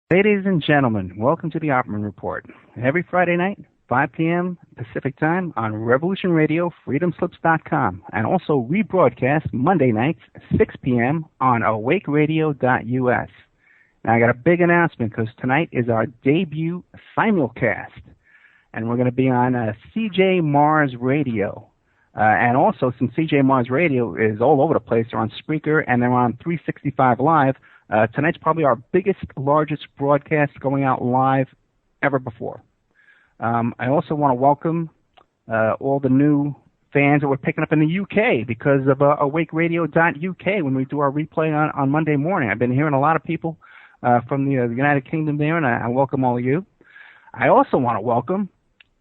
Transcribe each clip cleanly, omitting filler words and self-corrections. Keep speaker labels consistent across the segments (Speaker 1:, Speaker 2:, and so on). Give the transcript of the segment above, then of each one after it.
Speaker 1: Ladies and gentlemen, welcome to the Opperman Report. Every Friday night, 5 p.m. Pacific Time on Revolution Radio, freedomslips.com, and also rebroadcast Monday nights, 6 p.m. on awakeradio.us. Now, I got a big announcement because tonight is our debut simulcast, and we're going to be on CJ Mars Radio. And also, since CJ Mars Radio is all over the place, they're on Spreaker and they're on 365 Live. Tonight's probably our biggest, largest broadcast going out live ever before. I also want to welcome all the new fans that we're picking up in the UK because of awakeradio.uk when we do our replay on Monday morning. I've been hearing a lot of people from the United Kingdom there, and I welcome all of you. I also want to welcome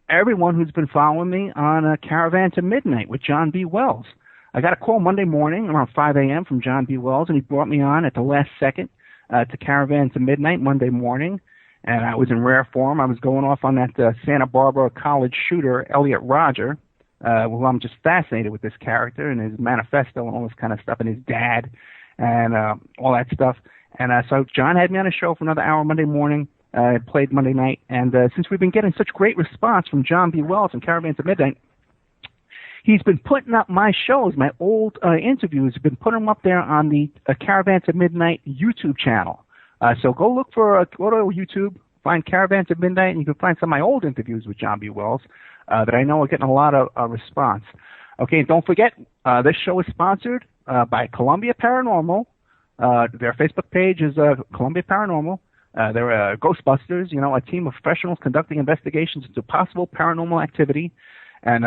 Speaker 1: everyone who's been following me on Caravan to Midnight with John B. Wells. I got a call Monday morning around 5 a.m. from John B. Wells, and he brought me on at the last second to Caravan to Midnight Monday morning, and I was in rare form. I was going off on that Santa Barbara college shooter, Elliot Rodger. Well, I'm just fascinated with this character and his manifesto and all this kind of stuff, and his dad and all that stuff. And so John had me on a show for another hour Monday morning. I played Monday night, and since we've been getting such great response from John B. Wells and Caravan to Midnight, he's been putting up my shows, my old interviews. He's been putting them up there on the Caravan to Midnight YouTube channel. So go go to YouTube, find Caravan to Midnight, and you can find some of my old interviews with John B. Wells that I know are getting a lot of response. Okay, and don't forget, this show is sponsored by Columbia Paranormal. Their Facebook page is Columbia Paranormal. They're Ghostbusters, a team of professionals conducting investigations into possible paranormal activity. And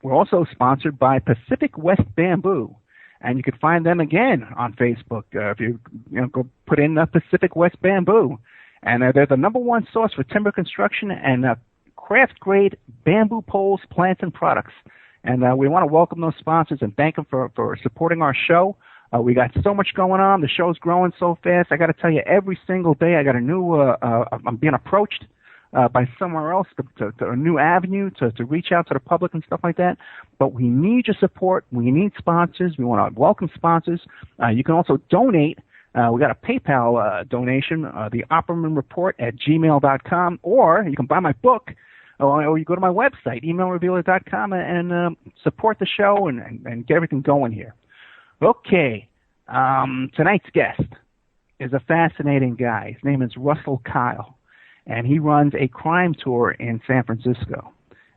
Speaker 1: we're also sponsored by Pacific West Bamboo, and you can find them again on Facebook if you go put in Pacific West Bamboo, and they're the #1 source for timber construction and craft grade bamboo poles, plants, and products. And we want to welcome those sponsors and thank them for supporting our show. We got so much going on. The show's growing so fast. I got to tell you, every single day I got a new. I'm being approached by somewhere else to a new avenue to reach out to the public and stuff like that. But we need your support. We need sponsors. We want to welcome sponsors. You can also donate. We got a PayPal donation, the Opperman Report at gmail.com, or you can buy my book, or you go to my website, emailrevealer.com, and support the show and get everything going here. Okay, tonight's guest is a fascinating guy. His name is Russell Kyle, and he runs a crime tour in San Francisco.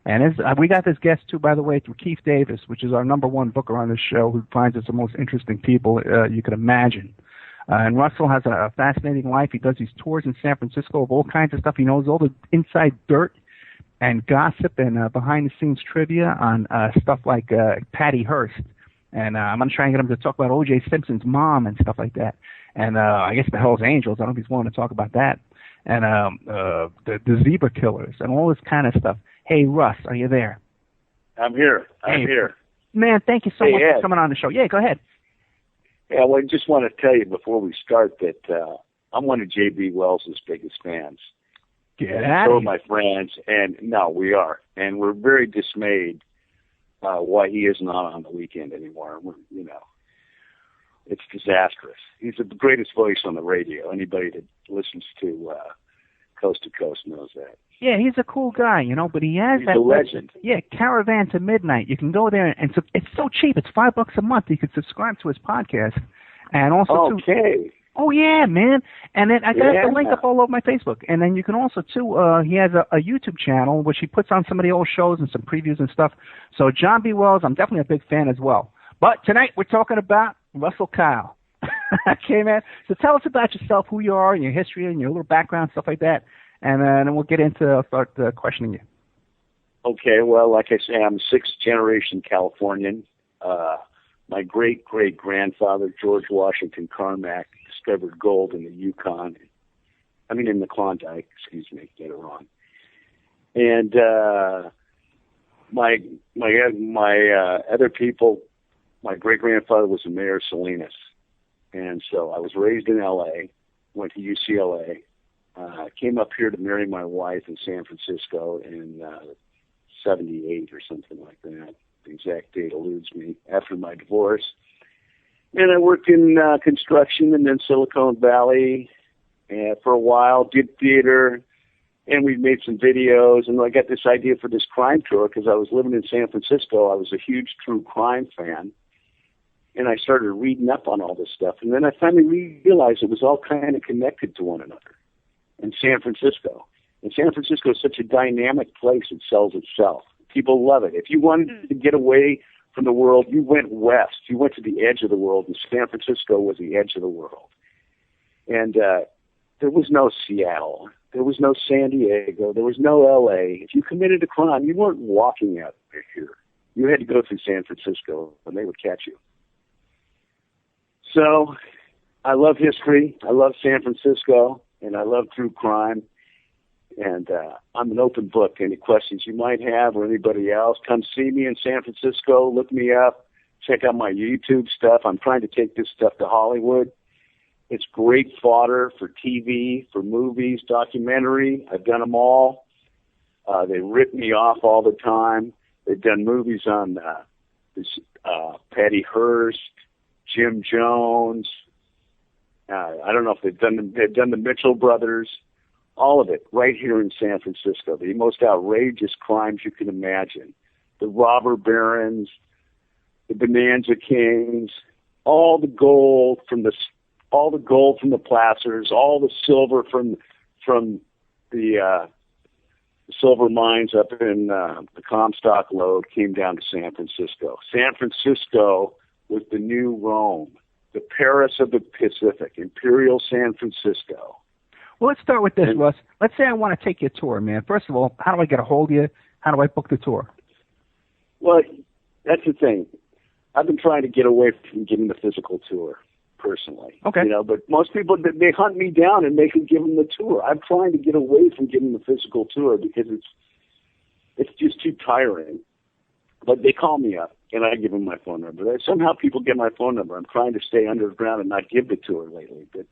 Speaker 1: And we got this guest, too, by the way, through Keith Davis, which is our #1 booker on this show, who finds us the most interesting people you could imagine. And Russell has a fascinating life. He does these tours in San Francisco of all kinds of stuff. He knows all the inside dirt and gossip and behind-the-scenes trivia on stuff like Patty Hearst. And I'm going to try and get him to talk about O.J. Simpson's mom and stuff like that. And I guess the Hell's Angels. I don't know if he's willing to talk about that. And the Zebra Killers and all this kind of stuff. Hey, Russ, are you there?
Speaker 2: I'm here. I'm here.
Speaker 1: Man, thank you so much for coming on the show. Yeah, go ahead.
Speaker 2: Yeah, well, I just want to tell you before we start that I'm one of J.B. Wells's biggest fans.
Speaker 1: Get out.
Speaker 2: So are my friends. And no, we are. And we're very dismayed why he isn't on the weekend anymore. It's disastrous. He's the greatest voice on the radio. Anybody that listens to Coast to Coast knows that.
Speaker 1: Yeah, he's a cool guy, but he has
Speaker 2: he's a legend.
Speaker 1: Yeah, Caravan to Midnight. You can go there, and it's so cheap. It's $5 a month. You can subscribe to his podcast, and also Oh yeah, man! And then I got the link up all over my Facebook. And then you can also he has a YouTube channel which he puts on some of the old shows and some previews and stuff. So John B. Wells, I'm definitely a big fan as well. But tonight we're talking about Russell Kyle. Okay, man. So tell us about yourself, who you are, and your history, and your little background, stuff like that, and then we'll get into start questioning you.
Speaker 2: Okay. Well, like I say, I'm a 6th-generation Californian. My great-great-grandfather, George Washington Carmack, discovered gold in the Yukon. In the Klondike, get it wrong. And my other people, my great-grandfather was the mayor of Salinas. And so I was raised in L.A., went to UCLA, came up here to marry my wife in San Francisco in 78 or something like that. The exact date eludes me, after my divorce. And I worked in construction and then Silicon Valley, and for a while did theater, and we made some videos. And I got this idea for this crime tour because I was living in San Francisco. I was a huge true crime fan, and I started reading up on all this stuff. And then I finally realized it was all kind of connected to one another in San Francisco. And San Francisco is such a dynamic place; it sells itself. People love it. If you wanted to get away from the world, you went west. You went to the edge of the world, and San Francisco was the edge of the world. And there was no Seattle. There was no San Diego. There was no L.A. If you committed a crime, you weren't walking out here. You had to go through San Francisco, and they would catch you. So I love history. I love San Francisco, and I love true crime. And I'm an open book. Any questions you might have or anybody else, come see me in San Francisco. Look me up. Check out my YouTube stuff. I'm trying to take this stuff to Hollywood. It's great fodder for TV, for movies, documentary. I've done them all. They rip me off all the time. They've done movies on Patty Hearst, Jim Jones. I don't know if they've done the Mitchell brothers. All of it right here in San Francisco. The most outrageous crimes you can imagine. The robber barons, the Bonanza Kings, all the gold from the placers, all the silver from the silver mines up in the Comstock lode came down to San Francisco. San Francisco was the new Rome, the Paris of the Pacific, Imperial San Francisco.
Speaker 1: Well, let's start with this, Russ. Let's say I want to take your tour, man. First of all, how do I get a hold of you? How do I book the tour?
Speaker 2: Well, that's the thing. I've been trying to get away from giving the physical tour, personally.
Speaker 1: Okay.
Speaker 2: But most people, they hunt me down and make me give them the tour. I'm trying to get away from giving the physical tour because it's just too tiring. But they call me up, and I give them my phone number. Somehow people get my phone number. I'm trying to stay underground and not give the tour lately, but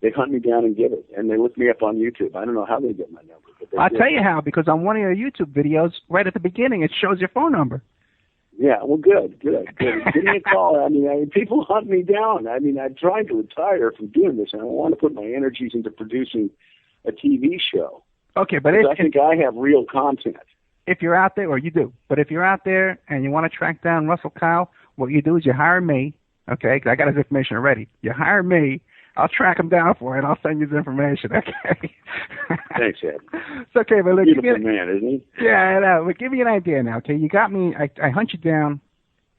Speaker 2: they hunt me down and give it, and they look me up on YouTube. I don't know how they get my number. But
Speaker 1: I'll tell you how, because on one of your YouTube videos, right at the beginning, it shows your phone number.
Speaker 2: Yeah, well, good. Give me a call. I mean, people hunt me down. I mean, I'm trying to retire from doing this, and I want to put my energies into producing a TV show.
Speaker 1: Okay, but
Speaker 2: I think I have real content.
Speaker 1: If you're out there, or you do, but if you're out there and you want to track down Russell Kyle, what you do is you hire me, okay, because I got his information already. You hire me. I'll track him down for you, and I'll send you the information, okay?
Speaker 2: Thanks, Ed.
Speaker 1: It's okay, but look,
Speaker 2: beautiful man, isn't he?
Speaker 1: Yeah, I know. But give me an idea now, okay? You got me. I hunt you down,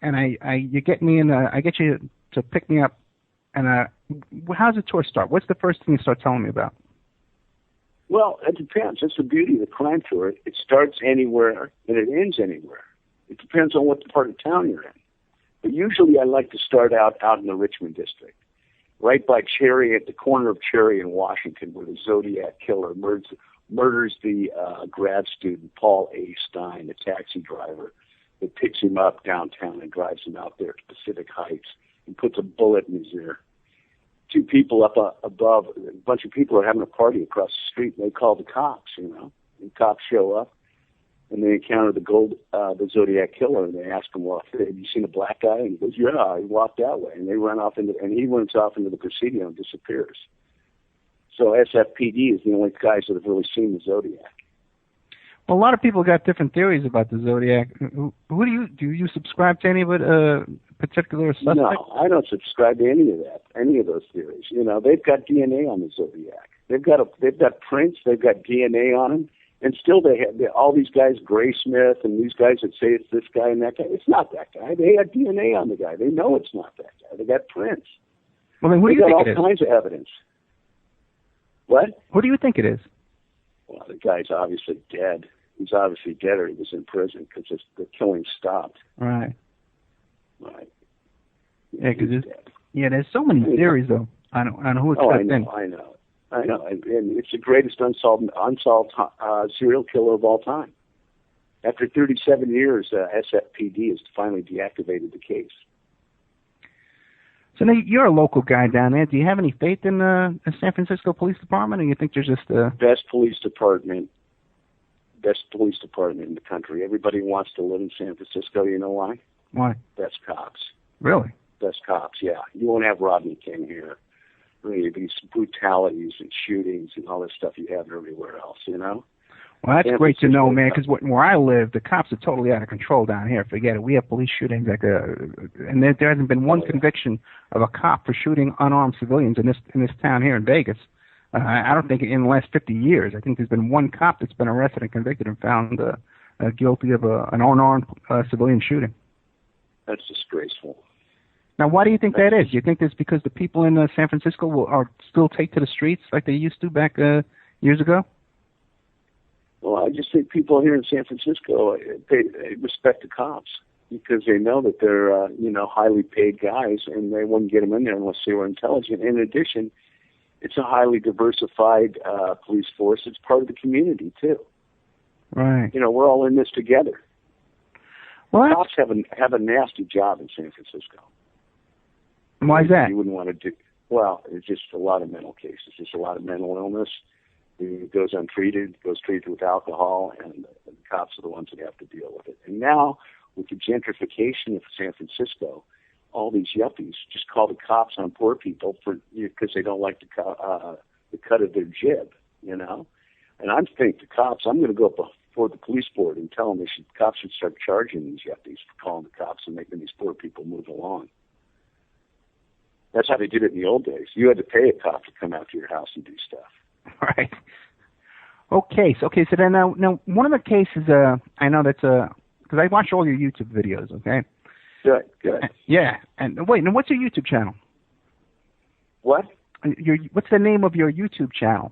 Speaker 1: and you get me in. I get you to pick me up. And how's the tour start? What's the first thing you start telling me about?
Speaker 2: Well, it depends. That's the beauty of the crime tour. It starts anywhere and it ends anywhere. It depends on what part of town you're in. But usually, I like to start out in the Richmond district. Right by Cherry, at the corner of Cherry in Washington, where the Zodiac Killer murders the grad student, Paul A. Stein, the taxi driver, that picks him up downtown and drives him out there to Pacific Heights and puts a bullet in his ear. Two people up above, a bunch of people are having a party across the street, and they call the cops, and cops show up, and they encounter the Zodiac Killer, and they ask him, well, have you seen a black guy? And he goes, yeah, he walked that way. And he runs off into the Presidio and disappears. So SFPD is the only guys that have really seen the Zodiac.
Speaker 1: Well, a lot of people got different theories about the Zodiac. Who do you subscribe to any of it, particular suspect?
Speaker 2: No, I don't subscribe to any of those theories. They've got DNA on the Zodiac. They've got prints, they've got DNA on them. And still they have all these guys, Gray Smith, and these guys that say it's this guy and that guy. It's not that guy. They had DNA on the guy. They know it's not that guy. They got prints.
Speaker 1: Well, then who do you think it is?
Speaker 2: They got all kinds of evidence. What?
Speaker 1: Who do you think it is?
Speaker 2: Well, the guy's obviously dead. He's obviously dead, or he was in prison because the killing stopped.
Speaker 1: Right.
Speaker 2: Right.
Speaker 1: Yeah, because there's so many theories though on who it's
Speaker 2: I know, and it's the greatest unsolved serial killer of all time. After 37 years, SFPD has finally deactivated the case.
Speaker 1: So now you're a local guy down there. Do you have any faith in the San Francisco Police Department, or you think there's just
Speaker 2: best police department in the country? Everybody wants to live in San Francisco. You know why?
Speaker 1: Why?
Speaker 2: Best cops.
Speaker 1: Really?
Speaker 2: Best cops. Yeah, you won't have Rodney King here. these brutalities and shootings and all this stuff you have everywhere else, you know?
Speaker 1: Well, that's great to know, man, because where I live, the cops are totally out of control down here. Forget it. We have police shootings and there hasn't been one conviction of a cop for shooting unarmed civilians in this town here in Vegas. I don't think in the last 50 years. I think there's been one cop that's been arrested and convicted and found guilty of an unarmed civilian shooting.
Speaker 2: That's disgraceful.
Speaker 1: Now, why do you think that is? Do you think that's because the people in San Francisco are still take to the streets like they used to back years ago?
Speaker 2: Well, I just think people here in San Francisco, they respect the cops because they know that they're, highly paid guys, and they wouldn't get them in there unless they were intelligent. In addition, it's a highly diversified police force. It's part of the community, too.
Speaker 1: Right.
Speaker 2: We're all in this together.
Speaker 1: Well,
Speaker 2: cops have a nasty job in San Francisco.
Speaker 1: Why is that?
Speaker 2: You wouldn't want to do. Well, it's just a lot of mental cases. Just a lot of mental illness. It goes untreated, goes treated with alcohol, and the cops are the ones that have to deal with it. And now, with the gentrification of San Francisco, all these yuppies just call the cops on poor people because they don't like the cut of their jib, And I think the cops. I'm going to go up before the police board and tell them cops should start charging these yuppies for calling the cops and making these poor people move along. That's how they did it in the old days. You had to pay a cop to come out to your house and do stuff.
Speaker 1: Right. Okay. So then now one of the cases I know that's because I watch all your YouTube videos. Okay.
Speaker 2: Good.
Speaker 1: Yeah. And wait, now what's your YouTube channel?
Speaker 2: What?
Speaker 1: What's the name of your YouTube channel?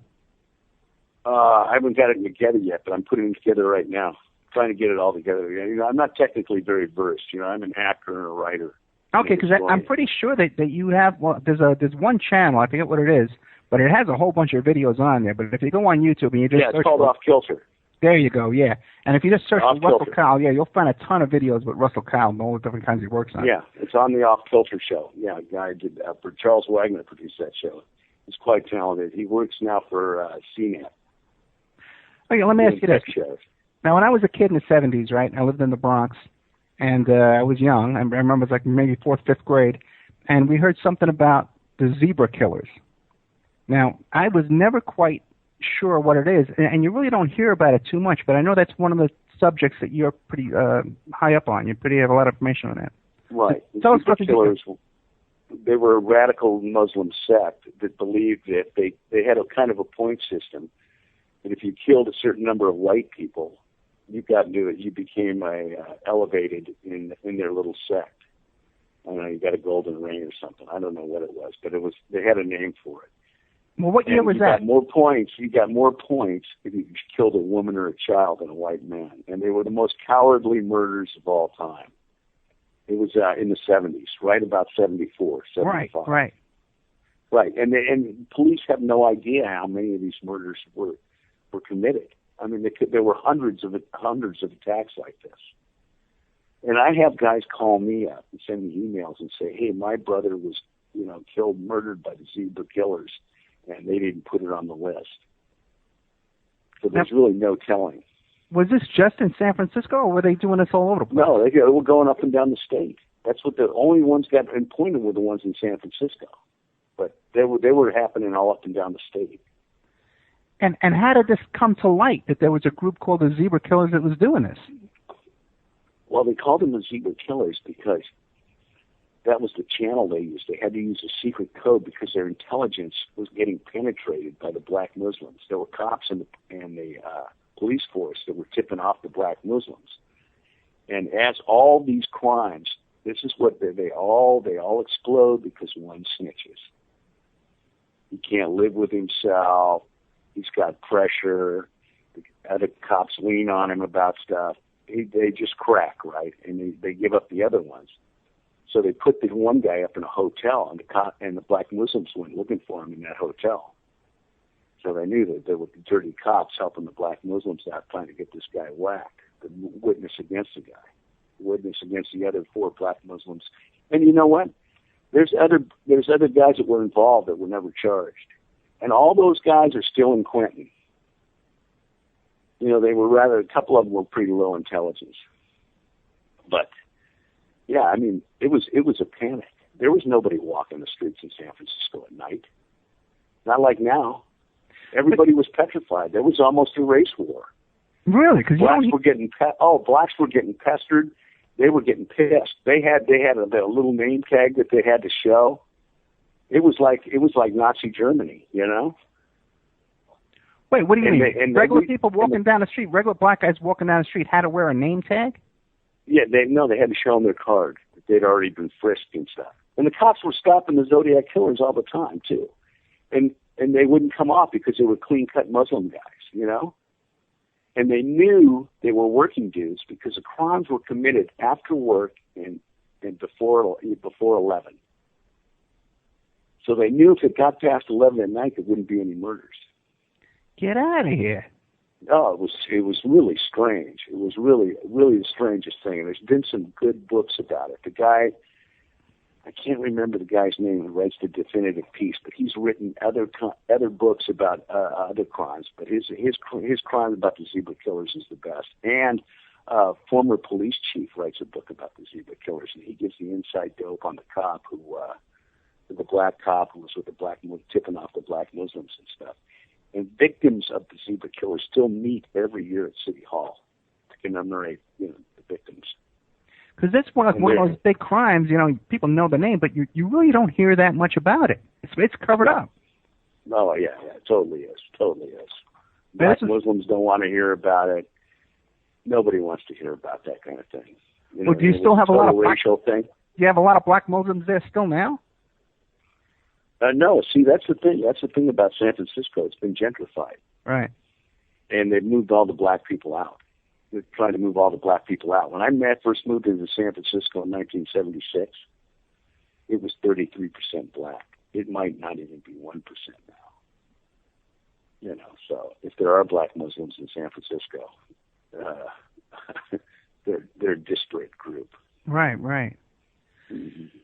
Speaker 2: I haven't got it together yet, but I'm putting it together right now. Trying to get it all together. I'm not technically very versed. I'm an actor and a writer.
Speaker 1: Okay, because I'm pretty sure that you have. Well, there's one channel. I forget what it is. But it has a whole bunch of videos on there. But if you go on YouTube and you just search
Speaker 2: it's called Off Kilter.
Speaker 1: There you go, yeah. And if you just search for Russell Kyle, you'll find a ton of videos with Russell Kyle and all the different kinds he works on.
Speaker 2: Yeah, it's on the Off Kilter show. Yeah, a guy did for Charles Wagner produced that show. He's quite talented. He works now for CNET.
Speaker 1: Okay, let me ask you this. Now, when I was a kid in the 70s, right, I lived in the Bronx, and I was young. I remember it was like maybe 4th, 5th grade, and we heard something about the zebra killers. Now, I was never quite sure what it is, and you really don't hear about it too much, but I know that's one of the subjects that you're pretty high up on. You have a lot of information on that.
Speaker 2: Right.
Speaker 1: So tell us about the
Speaker 2: killers. They were a radical Muslim sect that believed that they had a kind of a point system, that if you killed a certain number of white people, you became elevated in their little sect. I don't know, you got a golden ring or something. I don't know what it was, but they had a name for it.
Speaker 1: Well, what year was that?
Speaker 2: You got more points if you killed a woman or a child than a white man. And they were the most cowardly murders of all time. It was in the 70s, right about 74, 75. Right. And police have no idea how many of these murders were committed. I mean, there were hundreds of attacks like this. And I have guys call me up and send me emails and say, hey, my brother was, murdered by the zebra killers, and they didn't put it on the list. So there's really no telling.
Speaker 1: Was this just in San Francisco, or were they doing this all over the place?
Speaker 2: No, they were going up and down the state. That's what the only ones got pointed were the ones in San Francisco. But they were happening all up and down the state.
Speaker 1: And how did this come to light, that there was a group called the Zebra Killers that was doing this?
Speaker 2: Well, they called them the Zebra Killers because that was the channel they used. They had to use a secret code because their intelligence was getting penetrated by the black Muslims. There were cops in the police force that were tipping off the black Muslims. And as all these crimes, this is what they all explode because one snitches. He can't live with himself. He's got pressure. The other cops lean on him about stuff. They just crack, right? And they give up the other ones. So they put the one guy up in a hotel, and the black Muslims went looking for him in that hotel. So they knew that there were dirty cops helping the black Muslims out, trying to get this guy whacked, the witness against the guy, the witness against the other 4 black Muslims. And you know what? There's other guys that were involved that were never charged. And all those guys are still in Quentin. A couple of them were pretty low intelligence. But, yeah, I mean, it was a panic. There was nobody walking the streets in San Francisco at night. Not like now. Everybody was petrified. There was almost a race war.
Speaker 1: Really? Because
Speaker 2: blacks were getting pestered. They were getting pissed. They had a little name tag that they had to show. It was like Nazi Germany, you know.
Speaker 1: Wait, what do you mean? Regular people walking down the street, regular black guys walking down the street had to wear a name tag?
Speaker 2: Yeah, they had to show them their card. They'd already been frisked and stuff. And the cops were stopping the Zodiac Killers all the time, too. And they wouldn't come off because they were clean-cut Muslim guys, you know? And they knew they were working dudes because the crimes were committed after work and before 11. So they knew if it got past 11 at night, there wouldn't be any murders.
Speaker 1: Get out of here.
Speaker 2: Oh, it was really strange. It was really, really the strangest thing. And there's been some good books about it. The guy, I can't remember the guy's name who writes the definitive piece, but he's written other books about other crimes. But his crime about the zebra killers is the best. And former police chief writes a book about the zebra killers, and he gives the inside dope on the cop the black cop who was with the black, tipping off the black Muslims and stuff. And victims of the zebra killers still meet every year at City Hall to commemorate, the victims.
Speaker 1: Because that's one of those big crimes. People know the name, but you really don't hear that much about it. It's covered up.
Speaker 2: Oh yeah, it totally is. Black Muslims don't want to hear about it. Nobody wants to hear about that kind of thing.
Speaker 1: Well, do you still have a lot of
Speaker 2: racial thing?
Speaker 1: Do you have a lot of black Muslims there still now?
Speaker 2: No, see, that's the thing. That's the thing about San Francisco. It's been gentrified.
Speaker 1: Right. And
Speaker 2: they've moved all the black people out. They're trying to move all the black people out. When I first moved into San Francisco in 1976, it was 33% black. It might not even be 1% now. So if there are black Muslims in San Francisco, they're a disparate group.
Speaker 1: Right.
Speaker 2: Mm-hmm.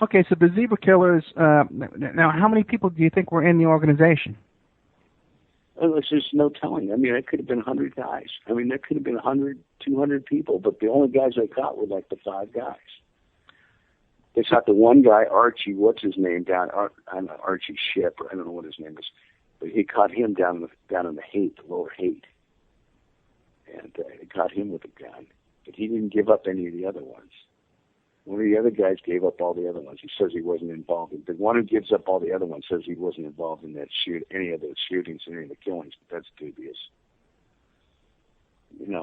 Speaker 1: Okay, so the zebra killers, now how many people do you think were in the organization?
Speaker 2: Well, there's just no telling. I mean, it could have been 100 guys. I mean, there could have been 100, 200 people, but the only guys they caught were like the 5 guys. They caught the one guy, Archie, what's his name, Archie Ship, or I don't know what his name is, but he caught him down in the Haight, the lower Haight. And they caught him with a gun, but he didn't give up any of the other ones. One of the other guys gave up all the other ones. He says he wasn't involved. The one who gives up all the other ones says he wasn't involved in any of those shootings, any of the killings. But that's dubious. And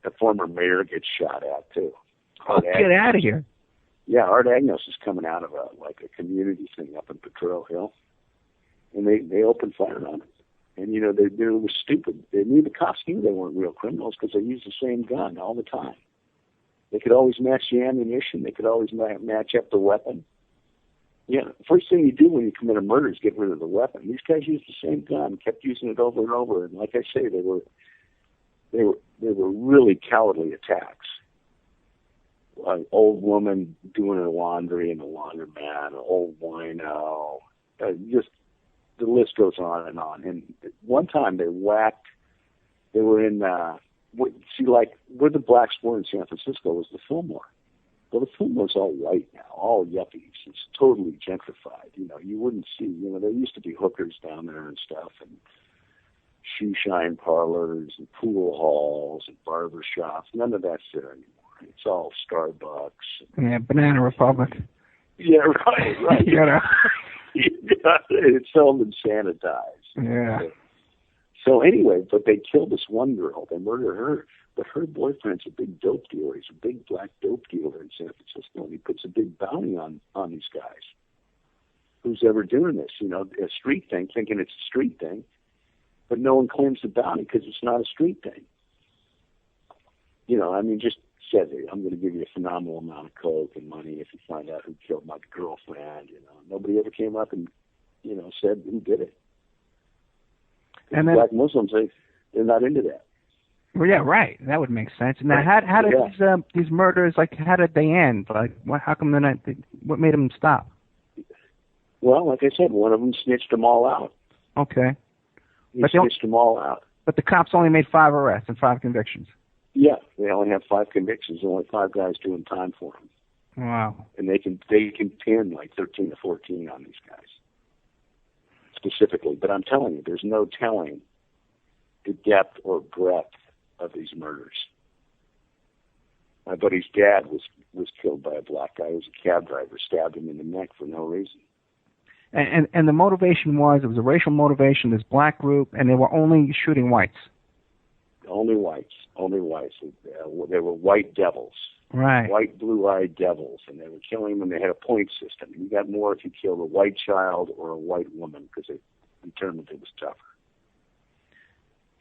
Speaker 2: a former mayor gets shot at too.
Speaker 1: Get out of here!
Speaker 2: Yeah, Art Agnos is coming out of a community thing up in Potrero Hill, and they opened fire on him. And they were stupid. They knew the cops knew they weren't real criminals because they used the same gun all the time. They could always match the ammunition. They could always match up the weapon. Yeah, first thing you do when you commit a murder is get rid of the weapon. These guys used the same gun, kept using it over and over. And like I say, they were really cowardly attacks. An old woman doing her laundry in the laundromat, an old wino. Just the list goes on and on. And one time they were in. Where the blacks were in San Francisco was the Fillmore. Well, the Fillmore's all white now, all yuppies. It's totally gentrified. You wouldn't see, there used to be hookers down there and stuff, and shoe shine parlors and pool halls and barber shops. None of that's there anymore. It's all Starbucks.
Speaker 1: Yeah, Banana Republic.
Speaker 2: Yeah, right. It's all been sanitized.
Speaker 1: Yeah.
Speaker 2: So anyway, but they killed this one girl. They murdered her. But her boyfriend's a big dope dealer. He's a big black dope dealer in San Francisco, and he puts a big bounty on these guys. Who's ever doing this? A street thing, thinking it's a street thing. But no one claims the bounty because it's not a street thing. Just said, I'm going to give you a phenomenal amount of coke and money if you find out who killed my girlfriend. Nobody ever came up and, said who did it. And black Muslims, they're not into that.
Speaker 1: Well, yeah, right. That would make sense. Now, how did these murders, how did they end? How come they're not? What made them stop?
Speaker 2: Well, like I said, one of them snitched them all out.
Speaker 1: Okay.
Speaker 2: He snitched them all out.
Speaker 1: But the cops only made 5 arrests and 5 convictions.
Speaker 2: Yeah, they only have 5 convictions. Only 5 guys doing time for them.
Speaker 1: Wow.
Speaker 2: And they can pin 13 to 14 on these guys. specifically, but I'm telling you, there's no telling the depth or breadth of these murders. My buddy's dad was killed by a black guy. He was a cab driver, stabbed him in the neck for no reason.
Speaker 1: And the motivation was, it was a racial motivation, this black group, and they were only shooting whites.
Speaker 2: Only whites. They were white devils.
Speaker 1: Right.
Speaker 2: White, blue-eyed devils, and they were killing them, and they had a point system. You got more if you killed a white child or a white woman, because they determined it was tougher.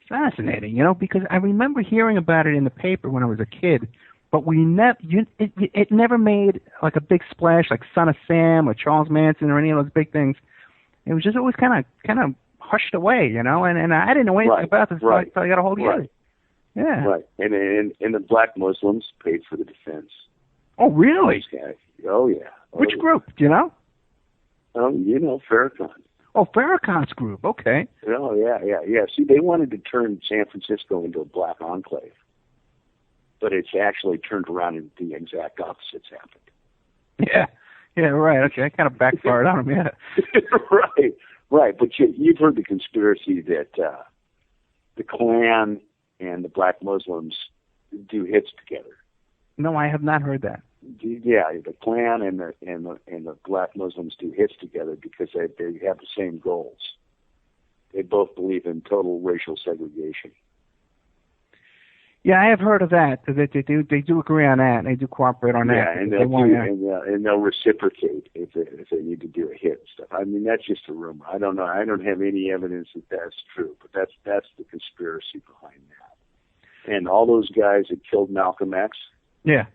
Speaker 1: Fascinating, because I remember hearing about it in the paper when I was a kid, but it never made like a big splash like Son of Sam or Charles Manson or any of those big things. It was just always kind of hushed away, and I didn't know anything about this until I got a hold of you. Yeah. Right.
Speaker 2: And the black Muslims paid for the defense.
Speaker 1: Oh, really?
Speaker 2: Oh, yeah.
Speaker 1: Which group? Do you know?
Speaker 2: Farrakhan.
Speaker 1: Oh, Farrakhan's group. Okay.
Speaker 2: Oh, yeah. See, they wanted to turn San Francisco into a black enclave, but it's actually turned around and the exact opposite's happened.
Speaker 1: Yeah, right. Okay, I kind of backfired on them, yeah.
Speaker 2: Right. But you've heard the conspiracy that the Klan and the black Muslims do hits together. No,
Speaker 1: I have not heard that.
Speaker 2: Yeah, the Klan and the black Muslims do hits together because they have the same goals. They both believe in total racial segregation.
Speaker 1: Yeah, I have heard of that. They do agree on that, and they do cooperate on that.
Speaker 2: Yeah, and they'll reciprocate if they need to do a hit and stuff. I mean, that's just a rumor. I don't know. I don't have any evidence that that's true, but that's the conspiracy behind that. And all those guys that killed Malcolm X,
Speaker 1: yeah,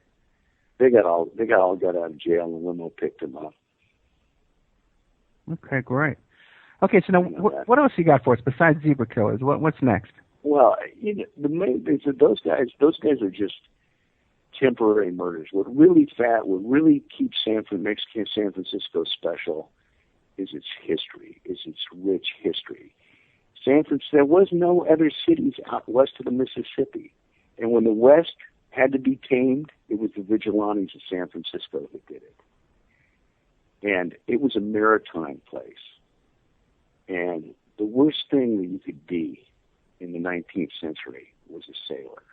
Speaker 2: they got all got out of jail, and the limo picked them up.
Speaker 1: Okay, great. Okay, so now what else you got for us besides zebra killers? What's next?
Speaker 2: Well, the main thing is that those guys are just temporary murders. What really keeps San Francisco special is its history, is its rich history. There was no other cities out west of the Mississippi. And when the West had to be tamed, it was the vigilantes of San Francisco that did it. And it was a maritime place. And the worst thing that you could be in the 19th century was a sailor.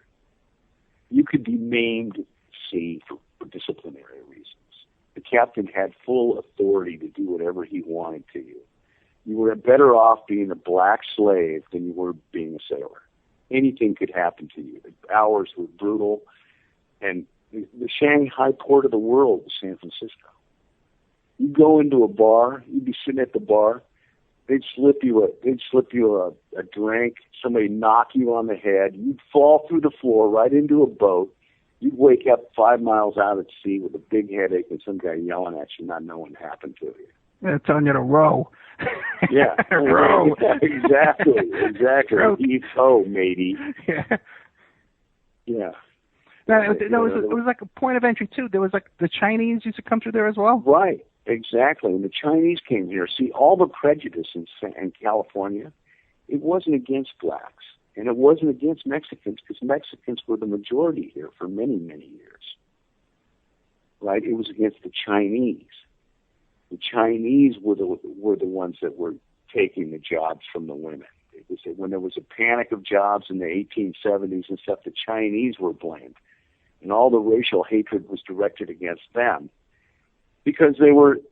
Speaker 2: You could be maimed at sea for disciplinary reasons. The captain had full authority to do whatever he wanted to you. You were better off being a black slave than you were being a sailor. Anything could happen to you. The hours were brutal. And the Shanghai port of the world was San Francisco. You go into a bar, you'd be sitting at the bar, they'd slip you a drink, somebody knock you on the head, you'd fall through the floor right into a boat, you'd wake up 5 miles out at sea with a big headache and some guy yelling at you, not knowing what happened to you.
Speaker 1: They're telling you to row.
Speaker 2: Yeah,
Speaker 1: row.
Speaker 2: Exactly. Heave-ho, matey. Yeah.
Speaker 1: Now, it was like a point of entry, too. There was like the Chinese used to come through there as well?
Speaker 2: Right, exactly. And the Chinese came here. See, all the prejudice in California, it wasn't against blacks. And it wasn't against Mexicans, because Mexicans were the majority here for many, many years. Right? It was against the Chinese. The Chinese were the ones that were taking the jobs from the women. It was when there was a panic of jobs in the 1870s and stuff, the Chinese were blamed. And all the racial hatred was directed against them because they were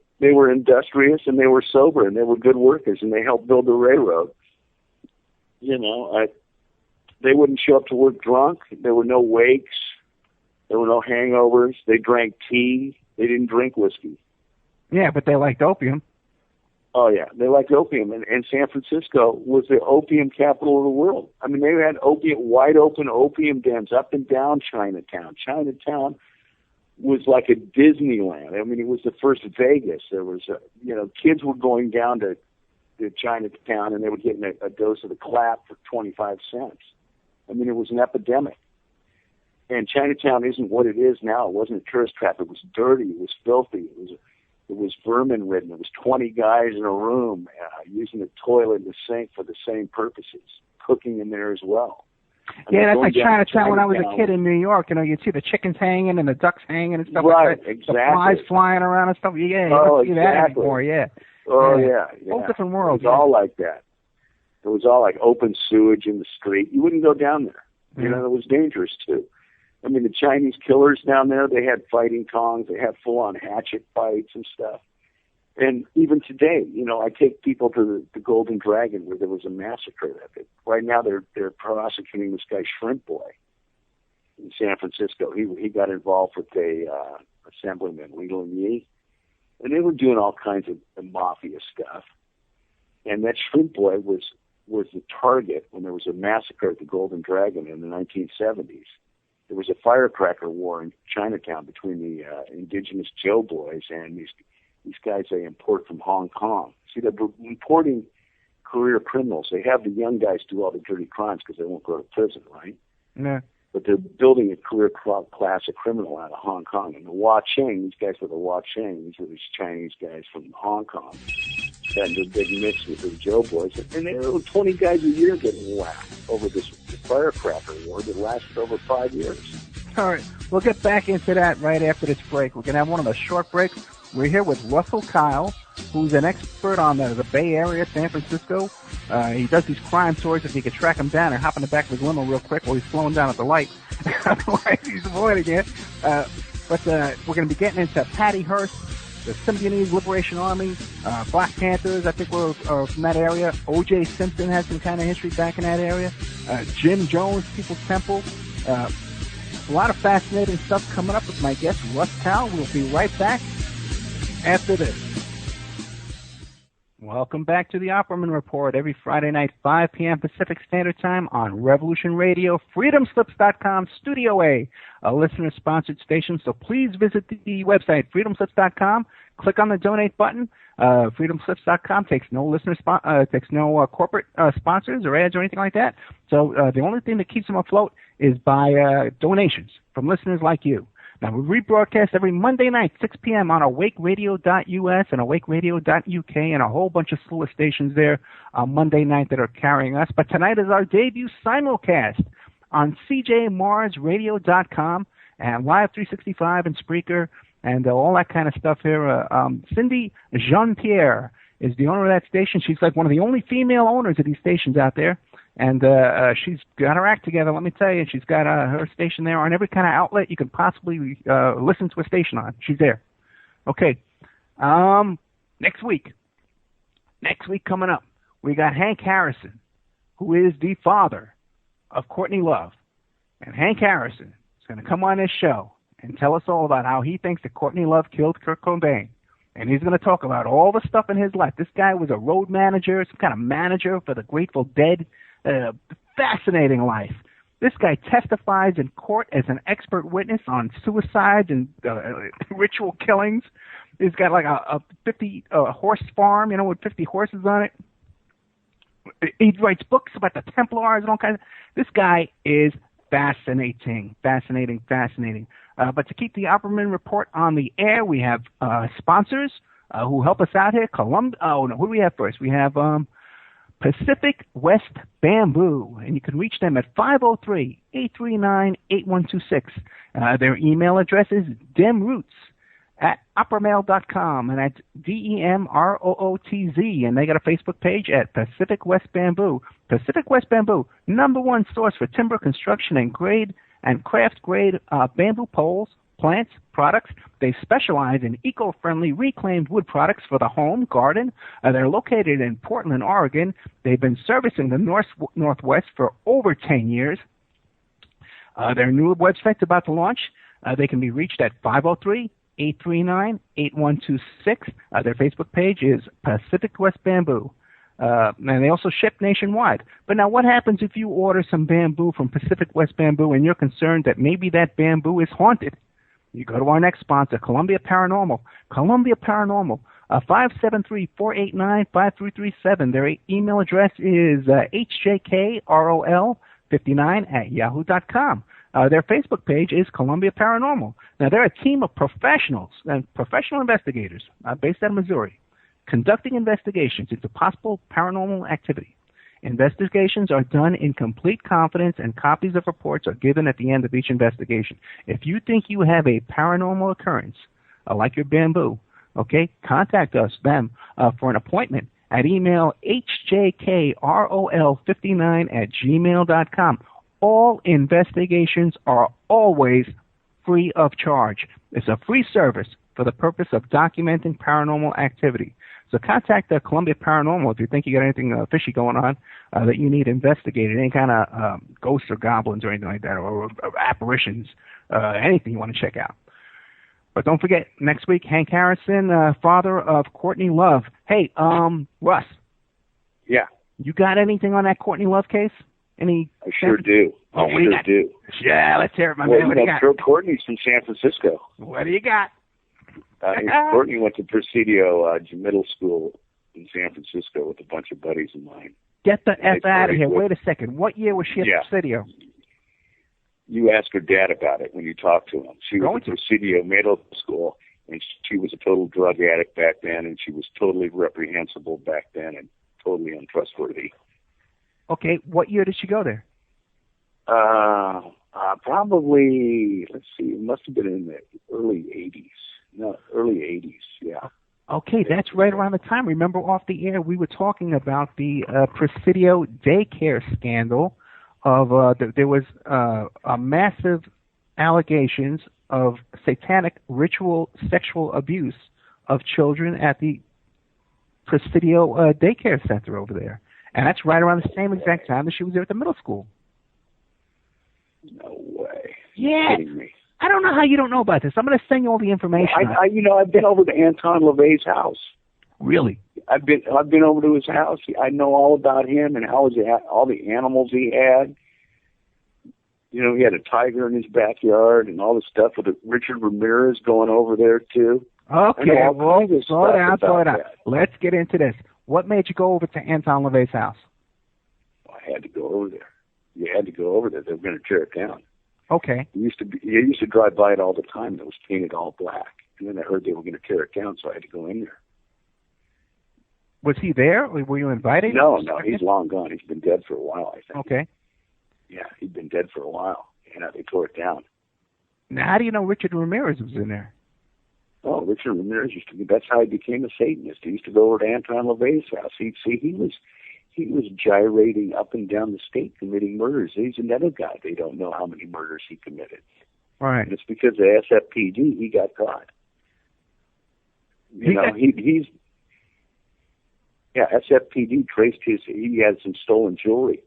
Speaker 2: industrious and they were sober and they were good workers and they helped build the railroad. They wouldn't show up to work drunk. There were no wakes. There were no hangovers. They drank tea. They didn't drink whiskey.
Speaker 1: Yeah, but they liked opium.
Speaker 2: Oh, yeah. They liked opium. And San Francisco was the opium capital of the world. I mean, they had wide open opium dens up and down Chinatown. Chinatown was like a Disneyland. I mean, it was the first Vegas. There was, kids were going down to Chinatown and they were getting a dose of the clap for 25 cents. I mean, it was an epidemic. And Chinatown isn't what it is now. It wasn't a tourist trap. It was dirty. It was filthy. It was vermin-ridden. It was 20 guys in a room using the toilet and the sink for the same purposes, cooking in there as well.
Speaker 1: Yeah, that's like Chinatown when I was a kid in New York. You'd see the chickens hanging and the ducks hanging and stuff
Speaker 2: right,
Speaker 1: like that.
Speaker 2: Exactly.
Speaker 1: The flies flying around and stuff. Yeah, you don't see that anymore, yeah.
Speaker 2: Oh, yeah.
Speaker 1: Whole different world.
Speaker 2: It was all like that. It was all like open sewage in the street. You wouldn't go down there. You know, it was dangerous, too. I mean, the Chinese killers down there, they had fighting tongs. They had full-on hatchet fights and stuff. And even today, you know, I take people to the Golden Dragon where there was a massacre. Right now they're prosecuting this guy Shrimp Boy in San Francisco. He got involved with a assemblyman, Leland Yee, and they were doing all kinds of mafia stuff. And that Shrimp Boy was the target when there was a massacre at the Golden Dragon in the 1970s. There was a firecracker war in Chinatown between the indigenous Joe boys and these guys they import from Hong Kong. See, they're importing career criminals. They have the young guys do all the dirty crimes because they won't go to prison, right?
Speaker 1: Yeah.
Speaker 2: But they're building a career class of criminal out of Hong Kong. And the Hua Cheng, these guys were the Hua Cheng, these were these Chinese guys from Hong Kong. And the big mix with the Joe boys. And there were 20 guys a year getting whacked over this firecracker war that lasted over 5 years.
Speaker 1: All right. We'll get back into that right after this break. We're going to have one of those short breaks. We're here with Russell Kyle, who's an expert on the Bay Area, San Francisco. He does these crime stories. If you could track him down and hop in the back of his limo real quick while he's slowing down at the light. Otherwise, he's avoiding it. But we're going to be getting into Patty Hearst, the Symbionese Liberation Army, Black Panthers, I think we're from that area. O.J. Simpson has some kind of history back in that area. Jim Jones, People's Temple. A lot of fascinating stuff coming up with my guest, Russ Kyle. We'll be right back after this. Welcome back to the Opperman Report every Friday night, 5 p.m. Pacific Standard Time on Revolution Radio, freedomslips.com, Studio A listener-sponsored station. So please visit the website, freedomslips.com. Click on the donate button. Freedomslips.com takes no corporate sponsors or ads or anything like that. So the only thing that keeps them afloat is by donations from listeners like you. Now, we rebroadcast every Monday night, 6 p.m. on awakeradio.us and awakeradio.uk and a whole bunch of slew of stations there on Monday night that are carrying us. But tonight is our debut simulcast on cjmarsradio.com and Live 365 and Spreaker and all that kind of stuff here. Cindy Jean-Pierre is the owner of that station. She's like one of the only female owners of these stations out there. And she's got her act together, let me tell you. She's got her station there on every kind of outlet you can possibly listen to a station on. She's there. Okay. Next week coming up, we got Hank Harrison, who is the father of Courtney Love. And Hank Harrison is going to come on this show and tell us all about how he thinks that Courtney Love killed Kurt Cobain. And he's going to talk about all the stuff in his life. This guy was a road manager, some kind of manager for the Grateful Dead. Fascinating life. This guy testifies in court as an expert witness on suicides and ritual killings. He's got like a 50 horse farm, you know, with 50 horses on it. He writes books about the Templars and all kinds of... This guy is fascinating. But to keep the Opperman Report on the air, we have sponsors who help us out here. Who do we have first? We have Pacific West Bamboo, and you can reach them at 503-839-8126. Their email address is demroots@oppermail.com, and that's DEMROOTZ, and they got a Facebook page at Pacific West Bamboo. Pacific West Bamboo, #1 source for timber construction and craft grade bamboo poles, plants, products. They specialize in eco-friendly reclaimed wood products for the home, garden. They're located in Portland, Oregon. They've been servicing the Northwest for over 10 years. Their new website's about to launch. They can be reached at 503-839-8126. Their Facebook page is Pacific West Bamboo. And they also ship nationwide. But now what happens if you order some bamboo from Pacific West Bamboo and you're concerned that maybe that bamboo is haunted? You go to our next sponsor, Columbia Paranormal. 573-489-5337. Their email address is hjkrol59@yahoo.com. Their Facebook page is Columbia Paranormal. Now, they're a team of professionals and professional investigators based out of Missouri, conducting investigations into possible paranormal activity. Investigations are done in complete confidence, and copies of reports are given at the end of each investigation. If you think you have a paranormal occurrence, like your bamboo, Okay, contact them for an appointment at email hjkrol59@gmail.com. All investigations are always free of charge. It's a free service for the purpose of documenting paranormal activity. So contact the Columbia Paranormal if you think you got anything fishy going on that you need investigated, any kind of ghosts or goblins or anything like that, or apparitions, anything you want to check out. But don't forget, next week, Hank Harrison, father of Courtney Love. Hey, Russ.
Speaker 2: Yeah.
Speaker 1: You got anything on that Courtney Love case?
Speaker 2: I sure do.
Speaker 1: I sure do. Yeah, let's hear it, my man. What do you got?
Speaker 2: Courtney's from San Francisco.
Speaker 1: What do you got?
Speaker 2: Courtney went to Presidio Middle School in San Francisco with a bunch of buddies of mine.
Speaker 1: Get the F out of here. Wait a second. What year was she at Presidio?
Speaker 2: You ask her dad about it when you talk to him. She was at Presidio Middle School, and she was a total drug addict back then, and she was totally reprehensible back then and totally untrustworthy.
Speaker 1: Okay, what year did she go there?
Speaker 2: Probably, let's see, it must have been in the early 80s. No, early 80s, yeah.
Speaker 1: Okay, that's right around the time. Remember, off the air, we were talking about the Presidio daycare scandal. There was a massive allegations of satanic ritual sexual abuse of children at the Presidio daycare center over there. And that's right around the same exact time that she was there at the middle school.
Speaker 2: No way.
Speaker 1: Yeah.
Speaker 2: You're kidding me.
Speaker 1: I don't know how you don't know about this. I'm going to send you all the information.
Speaker 2: I've been over to Anton LaVey's house.
Speaker 1: Really?
Speaker 2: I've been over to his house. I know all about him and all the animals he had. You know, he had a tiger in his backyard and all the stuff with Richard Ramirez going over there too.
Speaker 1: Okay, well, slow down. Let's get into this. What made you go over to Anton LaVey's house?
Speaker 2: Well, I had to go over there. You had to go over there. They were going to tear it down.
Speaker 1: Okay.
Speaker 2: You used to drive by it all the time. It was painted all black. And then I heard they were going to tear it down, so I had to go in there.
Speaker 1: Was he there? Were you invited?
Speaker 2: No, he's long gone. He's been dead for a while, I think.
Speaker 1: Okay.
Speaker 2: Yeah, he'd been dead for a while. They tore it down.
Speaker 1: Now, how do you know Richard Ramirez was in there?
Speaker 2: Oh, Richard Ramirez that's how he became a Satanist. He used to go over to Anton LaVey's house. He was gyrating up and down the state committing murders. He's another guy. They don't know how many murders he committed.
Speaker 1: All right.
Speaker 2: And it's because of SFPD he got caught. SFPD traced he had some stolen jewelry.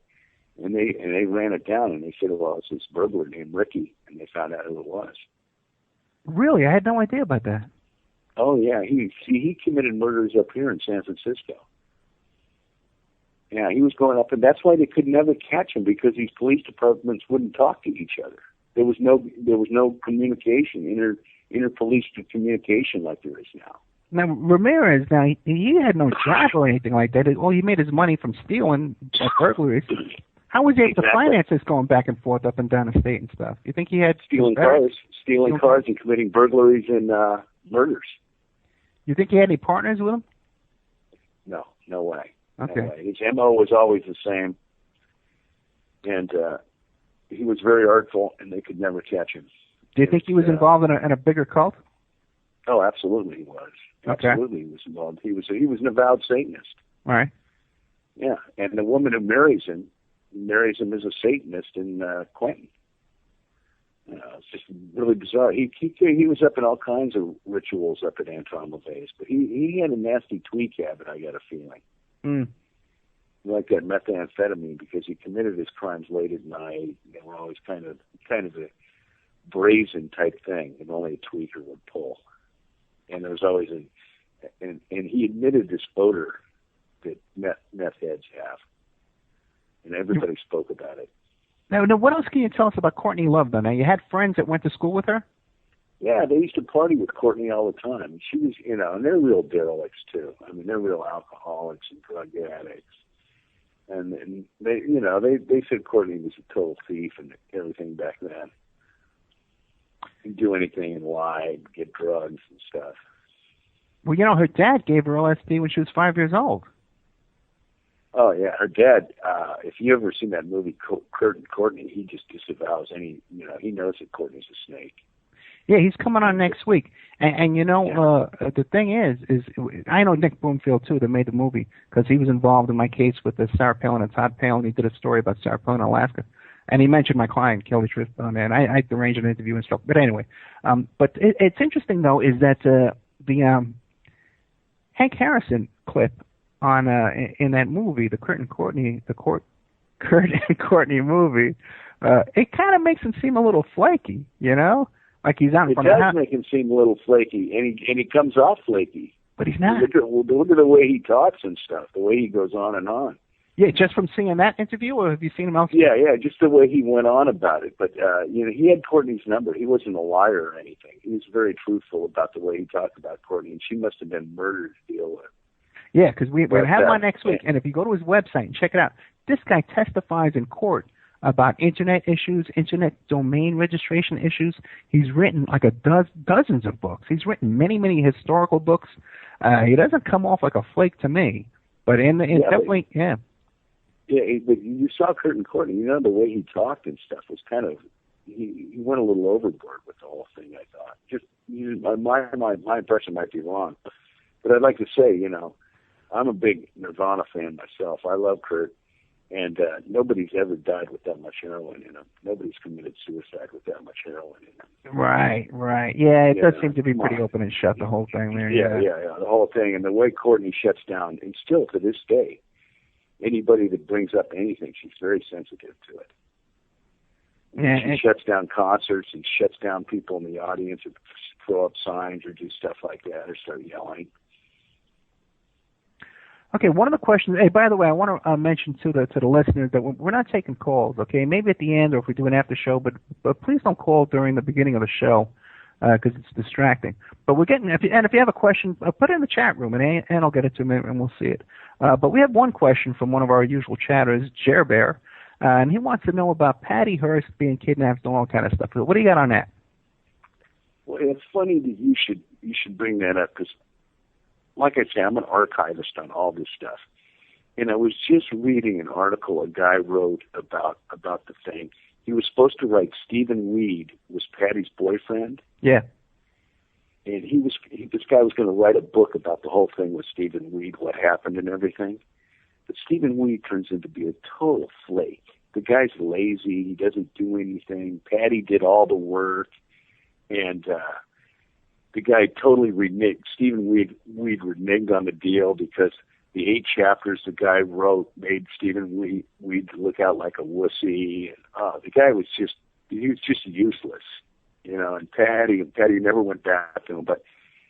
Speaker 2: And they ran it down, and they said, well, it's this burglar named Ricky, and they found out who it was.
Speaker 1: Really? I had no idea about that.
Speaker 2: Oh, yeah. He committed murders up here in San Francisco. Yeah, he was going up, and that's why they could never catch him, because these police departments wouldn't talk to each other. There was no communication, inter-police communication like there is now.
Speaker 1: Now, Ramirez, he had no job or anything like that. Well, he made his money from stealing burglaries. How was he able to finance this going back and forth up and down the state and stuff? You think he had
Speaker 2: stealing cars and committing burglaries and murders? You
Speaker 1: think he had any partners with him?
Speaker 2: No way.
Speaker 1: Okay.
Speaker 2: No way. His MO was always the same, and he was very artful, and they could never catch him.
Speaker 1: Do you think he was involved in a bigger cult?
Speaker 2: Oh, absolutely he was.
Speaker 1: Okay.
Speaker 2: Absolutely he was involved. He was an avowed Satanist.
Speaker 1: All right.
Speaker 2: Yeah, and the woman who marries him as a Satanist in Quentin. It's just really bizarre. He was up in all kinds of rituals up at Anton LaVey's, but he had a nasty tweak habit, I got a feeling. Like that methamphetamine, because he committed his crimes late at night. They were always kind of a brazen type thing, and only a tweaker would pull. And there was always and he admitted this odor that meth heads have. And everybody spoke about it.
Speaker 1: Now, what else can you tell us about Courtney Love, though? Now, you had friends that went to school with her?
Speaker 2: Yeah, they used to party with Courtney all the time. She was, and they're real derelicts, too. I mean, they're real alcoholics and drug addicts. And they said Courtney was a total thief and everything back then. He'd do anything and lie and get drugs and stuff.
Speaker 1: Well, her dad gave her LSD when she was 5 years old.
Speaker 2: Oh, yeah. Her dad, if you ever seen that movie, Kurt and Courtney, he just disavows any, he knows that Courtney's a snake.
Speaker 1: Yeah, he's coming on next week. And you know, the thing is I know Nick Broomfield, too, that made the movie, because he was involved in my case with the Sarah Palin and Todd Palin. He did a story about Sarah Palin in Alaska. And he mentioned my client, Kelly Triff, on there. And I arranged an interview and stuff. But anyway, but it's interesting, though, is that the Hank Harrison clip on in that movie, the Kurt and Courtney movie, it kind of makes him seem a little flaky, you know? Like he's out in front of the house.
Speaker 2: It does make him seem a little flaky, and he comes off flaky.
Speaker 1: But he's not.
Speaker 2: Look at the way he talks and stuff, the way he goes on and on.
Speaker 1: Yeah, just from seeing that interview, or have you seen him elsewhere?
Speaker 2: Yeah, just the way he went on about it. But, you know, he had Courtney's number. He wasn't a liar or anything. He was very truthful about the way he talked about Courtney, and she must have been murdered to deal with.
Speaker 1: Yeah, because we're going to have him on next week, and if you go to his website and check it out, this guy testifies in court about Internet issues, Internet domain registration issues. He's written like dozens of books. He's written many historical books. He doesn't come off like a flake to me, but definitely, yeah.
Speaker 2: Yeah, but you saw Kurt and Courtney. You know, the way he talked and stuff was kind of, he went a little overboard with the whole thing, I thought. Just, my impression might be wrong. But I'd like to say, you know, I'm a big Nirvana fan myself. I love Kurt. And nobody's ever died with that much heroin in them. Nobody's committed suicide with that much heroin in them.
Speaker 1: Right. Yeah, it does seem to be pretty open and shut, the whole thing there.
Speaker 2: Yeah, the whole thing. And the way Courtney shuts down, and still to this day, anybody that brings up anything, she's very sensitive to it.
Speaker 1: Yeah,
Speaker 2: she shuts down concerts and shuts down people in the audience who throw up signs or do stuff like that or start yelling.
Speaker 1: Okay, one of the questions. Hey, by the way, I want to mention to the listeners that we're not taking calls. Okay, maybe at the end or if we do an after show, but please don't call during the beginning of the show because it's distracting. But we're getting. If you have a question, put it in the chat room and I'll get it to him and we'll see it. But we have one question from one of our usual chatters, Jer Bear, and he wants to know about Patty Hearst being kidnapped and all kind of stuff. What do you got on that?
Speaker 2: Well, it's funny that you should bring that up because, like I say, I'm an archivist on all this stuff. And I was just reading an article a guy wrote about the thing. He was supposed to write Stephen Weed was Patty's boyfriend.
Speaker 1: Yeah.
Speaker 2: And this guy was going to write a book about the whole thing with Stephen Weed, what happened and everything. But Stephen Weed turns into be a total flake. The guy's lazy. He doesn't do anything. Patty did all the work. And, the guy totally reneged. Stephen Weed reneged on the deal because the 8 chapters the guy wrote made Stephen Weed look out like a wussy. And the guy was just useless, you know. And Patty never went back to him. But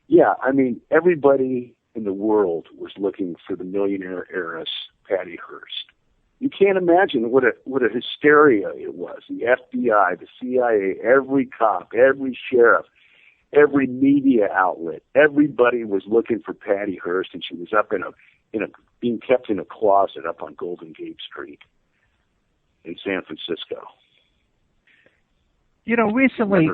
Speaker 2: yeah, I mean, everybody in the world was looking for the millionaire heiress, Patty Hearst. You can't imagine what a hysteria it was. The FBI, the CIA, every cop, every sheriff. Every media outlet, everybody was looking for Patty Hearst, and she was up in a being kept in a closet up on Golden Gate Street in San Francisco.
Speaker 1: You know, recently,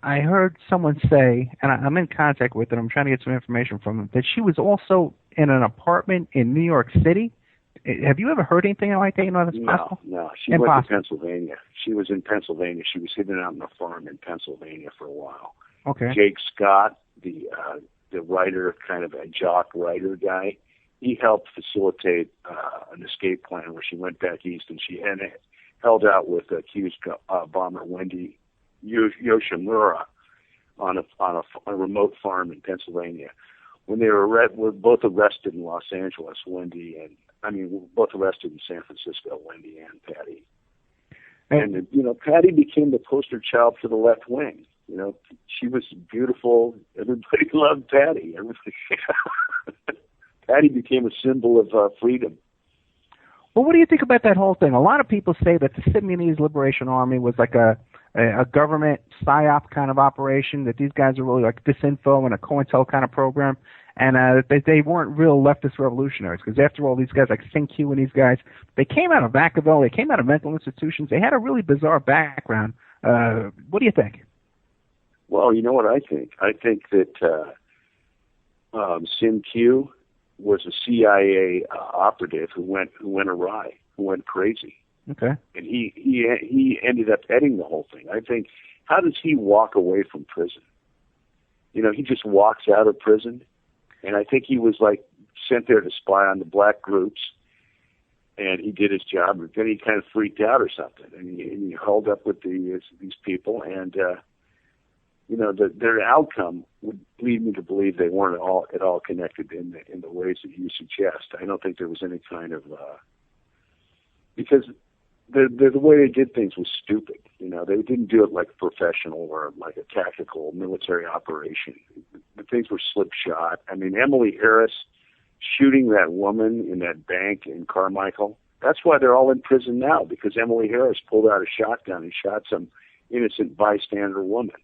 Speaker 1: I heard someone say, and I'm in contact with it. I'm trying to get some information from them, that she was also in an apartment in New York City. Have you ever heard anything like that? You know, that's possible?
Speaker 2: No. She went to Pennsylvania. She was in Pennsylvania. She was hidden out on a farm in Pennsylvania for a while.
Speaker 1: Okay.
Speaker 2: Jake Scott, the writer, kind of a jock writer guy, he helped facilitate an escape plan where she went back east and she held out with accused bomber Wendy Yoshimura on a remote farm in Pennsylvania. When they were both arrested in Los Angeles, both arrested in San Francisco, Wendy and Patty. And, you know, Patty became the poster child for the left wing. You know, she was beautiful. Everybody loved Patty. Patty became a symbol of freedom.
Speaker 1: Well, what do you think about that whole thing? A lot of people say that the Symbionese Liberation Army was like a government psyop kind of operation, that these guys are really like disinfo and a COINTEL kind of program, and they weren't real leftist revolutionaries, because after all, these guys like Sink-Q and these guys, they came out of Vacaville, they came out of mental institutions, they had a really bizarre background. What do you think?
Speaker 2: Well, you know what I think? I think that Sink-Q was a CIA operative who went awry, who went crazy.
Speaker 1: Okay.
Speaker 2: And he ended up editing the whole thing. I think how does he walk away from prison? You know, he just walks out of prison, and I think he was like sent there to spy on the black groups, and he did his job, but then he kind of freaked out or something, and he hauled up with these people, and you know, their outcome would lead me to believe they weren't at all connected in the ways that you suggest. I don't think there was any kind of because the way they did things was stupid. You know, they didn't do it like a professional or like a tactical military operation. The things were slipshod. I mean, Emily Harris shooting that woman in that bank in Carmichael, that's why they're all in prison now, because Emily Harris pulled out a shotgun and shot some innocent bystander woman.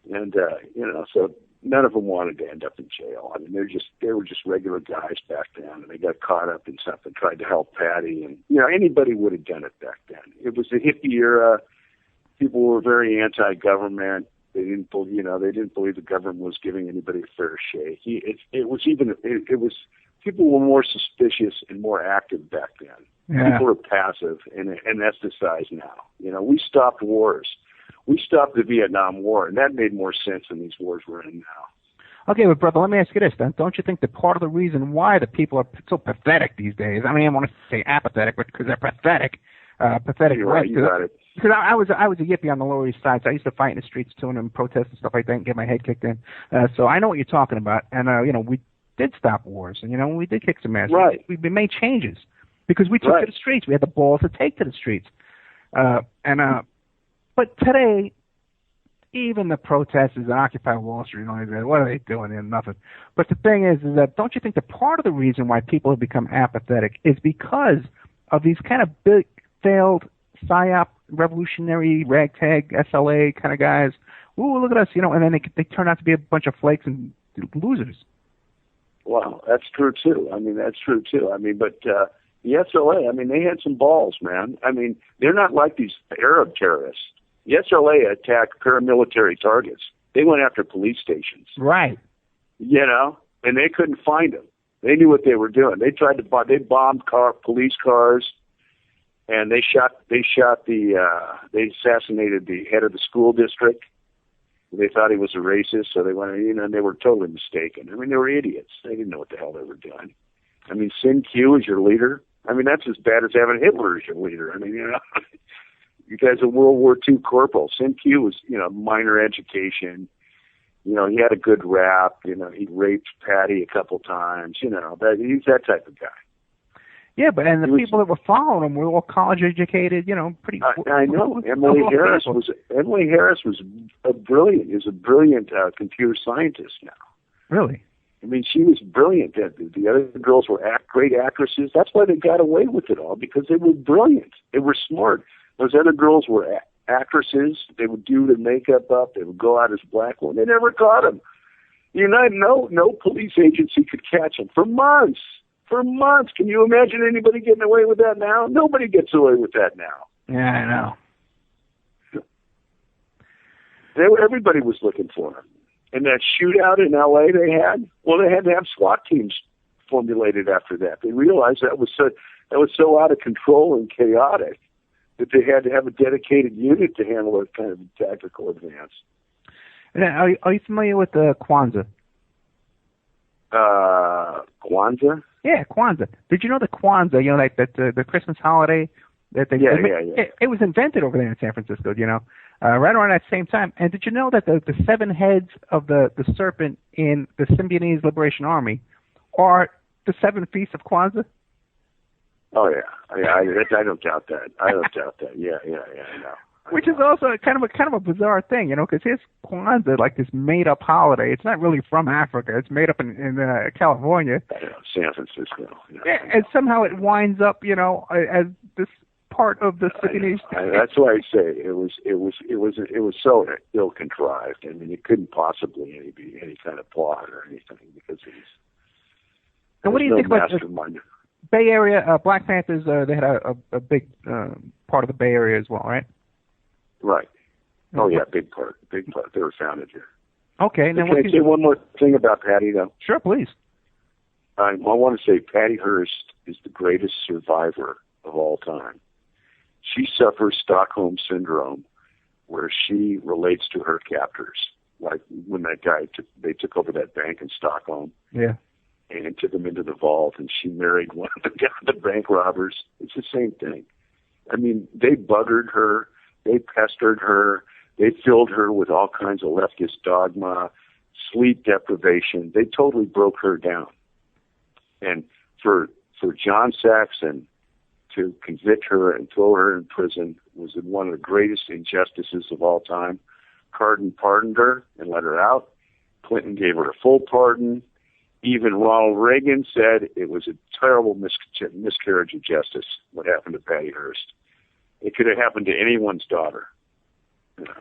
Speaker 2: And, you know, so none of them wanted to end up in jail. I mean, they were just regular guys back then, and they got caught up in something, tried to help Patty, and, you know, anybody would have done it back then. It was the hippie era. People were very anti-government. They didn't believe the government was giving anybody a fair shake. It was people were more suspicious and more active back then. Yeah. People were passive and anesthetized now. You know, we stopped wars. We stopped the Vietnam War, and that made more sense than these wars we're in now.
Speaker 1: Okay, but brother, let me ask you this then. Don't you think that part of the reason why the people are so pathetic these days, I mean, I want to say apathetic, but because they're pathetic.
Speaker 2: You're right, you got it.
Speaker 1: Because I was a yippie on the Lower East Side, so I used to fight in the streets too and protest and stuff like that and get my head kicked in. So I know what you're talking about. And, you know, we did stop wars, and, you know, we did kick some ass.
Speaker 2: Right.
Speaker 1: We made changes because we took to the streets. We had the balls to take to the streets. But today, even the protesters that Occupy Wall Street, what are they doing there? Nothing. But the thing is that don't you think that part of the reason why people have become apathetic is because of these kind of big, failed PSYOP, revolutionary, ragtag, SLA kind of guys? Ooh, look at us, you know, and then they turn out to be a bunch of flakes and losers.
Speaker 2: Well, that's true, too. I mean, but the SLA, I mean, they had some balls, man. I mean, they're not like these Arab terrorists. The SLA attacked paramilitary targets. They went after police stations.
Speaker 1: Right.
Speaker 2: You know, and they couldn't find them. They knew what they were doing. They bombed police cars, and they assassinated the head of the school district. They thought he was a racist, so they went, you know, and they were totally mistaken. I mean, they were idiots. They didn't know what the hell they were doing. I mean, Sin Q is your leader. I mean, that's as bad as having Hitler as your leader. I mean, you know, you guys are World War II corporal. Sin Q was, you know, minor education. You know, he had a good rap. You know, he raped Patty a couple times. You know, he's that type of guy. Yeah,
Speaker 1: but and the people that were following him were all college educated. You know, pretty.
Speaker 2: I know. Emily Harris was a brilliant computer scientist now.
Speaker 1: Really?
Speaker 2: I mean, she was brilliant. The other girls were great actresses. That's why they got away with it all, because they were brilliant. They were smart. Those other girls were actresses. They would do their makeup up. They would go out as black women. They never caught them. You know, no police agency could catch them for months. For months. Can you imagine anybody getting away with that now? Nobody gets away with that now.
Speaker 1: Yeah, I know.
Speaker 2: Everybody was looking for them. And that shootout in L.A. they had to have SWAT teams formulated after that. They realized that was so out of control and chaotic that they had to have a dedicated unit to handle that kind of tactical advance.
Speaker 1: Now, are you familiar with Kwanzaa?
Speaker 2: Kwanzaa?
Speaker 1: Yeah, Kwanzaa. Did you know that Kwanzaa, you know, like the Christmas holiday? It was invented over there in San Francisco, you know, right around that same time. And did you know that the 7 heads of the serpent in the Symbionese Liberation Army are the 7 feasts of Kwanzaa?
Speaker 2: Oh, yeah. I don't doubt that. Yeah, I know.
Speaker 1: Which is also kind of a bizarre thing, you know, because here's Kwanzaa, like this made-up holiday. It's not really from Africa. It's made up in California.
Speaker 2: San Francisco.
Speaker 1: Yeah, and somehow it winds up, you know, as this part of the Symbionese.
Speaker 2: That's why I say it was so ill-contrived. I mean, it couldn't possibly be any kind of plot or anything, because he's.
Speaker 1: And what do you think about this Bay Area? Black Panthers, they had a big part of the Bay Area as well, right?
Speaker 2: Right. Oh, yeah, big part. They were founded here.
Speaker 1: Okay.
Speaker 2: Now, can I say one more thing about Patty, though?
Speaker 1: Sure, please.
Speaker 2: I want to say Patty Hearst is the greatest survivor of all time. She suffers Stockholm Syndrome where she relates to her captors, like when that guy they took over that bank in Stockholm.
Speaker 1: Yeah.
Speaker 2: And took them into the vault, and she married one of the bank robbers. It's the same thing. I mean, they buggered her, they pestered her, they filled her with all kinds of leftist dogma, sleep deprivation. They totally broke her down. And for John Saxon to convict her and throw her in prison was one of the greatest injustices of all time. Carden pardoned her and let her out. Clinton gave her a full pardon. Even Ronald Reagan said it was a terrible miscarriage of justice, what happened to Patty Hearst. It could have happened to anyone's daughter. You know.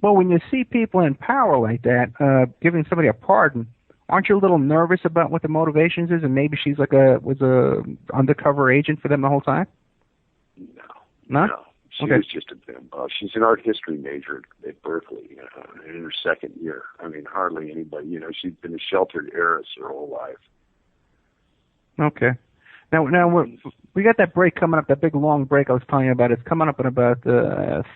Speaker 1: Well, when you see people in power like that, giving somebody a pardon, aren't you a little nervous about what the motivations is, and maybe she's was a undercover agent for them the whole time? No.
Speaker 2: She was just a bimbo. She's an art history major at Berkeley, in her second year. I mean, hardly anybody. She's been a sheltered heiress her whole life.
Speaker 1: Okay. Now we got that break coming up, that big long break I was telling you about. It's coming up in about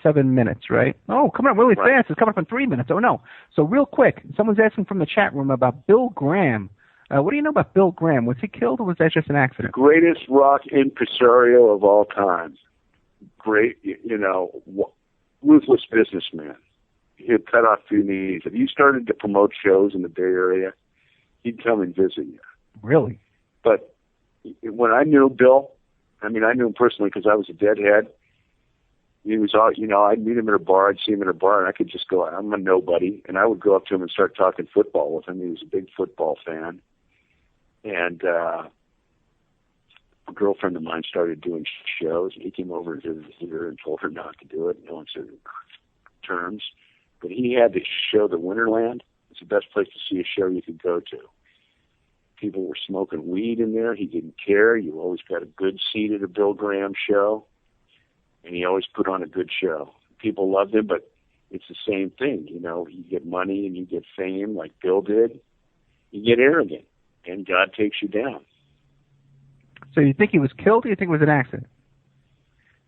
Speaker 1: 7 minutes, right? Oh, coming up really fast. It's coming up in 3 minutes. Oh, no. So real quick, someone's asking from the chat room about Bill Graham. What do you know about Bill Graham? Was he killed or was that just an accident?
Speaker 2: The greatest rock impresario of all time. Great, ruthless businessman. He'd cut off 2 knees. If you started to promote shows in the Bay Area, he'd come and visit you.
Speaker 1: Really?
Speaker 2: But when I knew Bill, I knew him personally because I was a deadhead. He was all, I'd meet him at a bar, I'd see him at a bar, and I could just go, I'm a nobody. And I would go up to him and start talking football with him. He was a big football fan. And a girlfriend of mine started doing shows, and he came over to the theater and told her not to do it, on certain terms. But he had the show, The Winterland. It's the best place to see a show you could go to. People were smoking weed in there. He didn't care. You always got a good seat at a Bill Graham show, and he always put on a good show. People loved him, but it's the same thing. You get money and you get fame like Bill did. You get arrogant, and God takes you down.
Speaker 1: So you think he was killed, or you think it was an accident?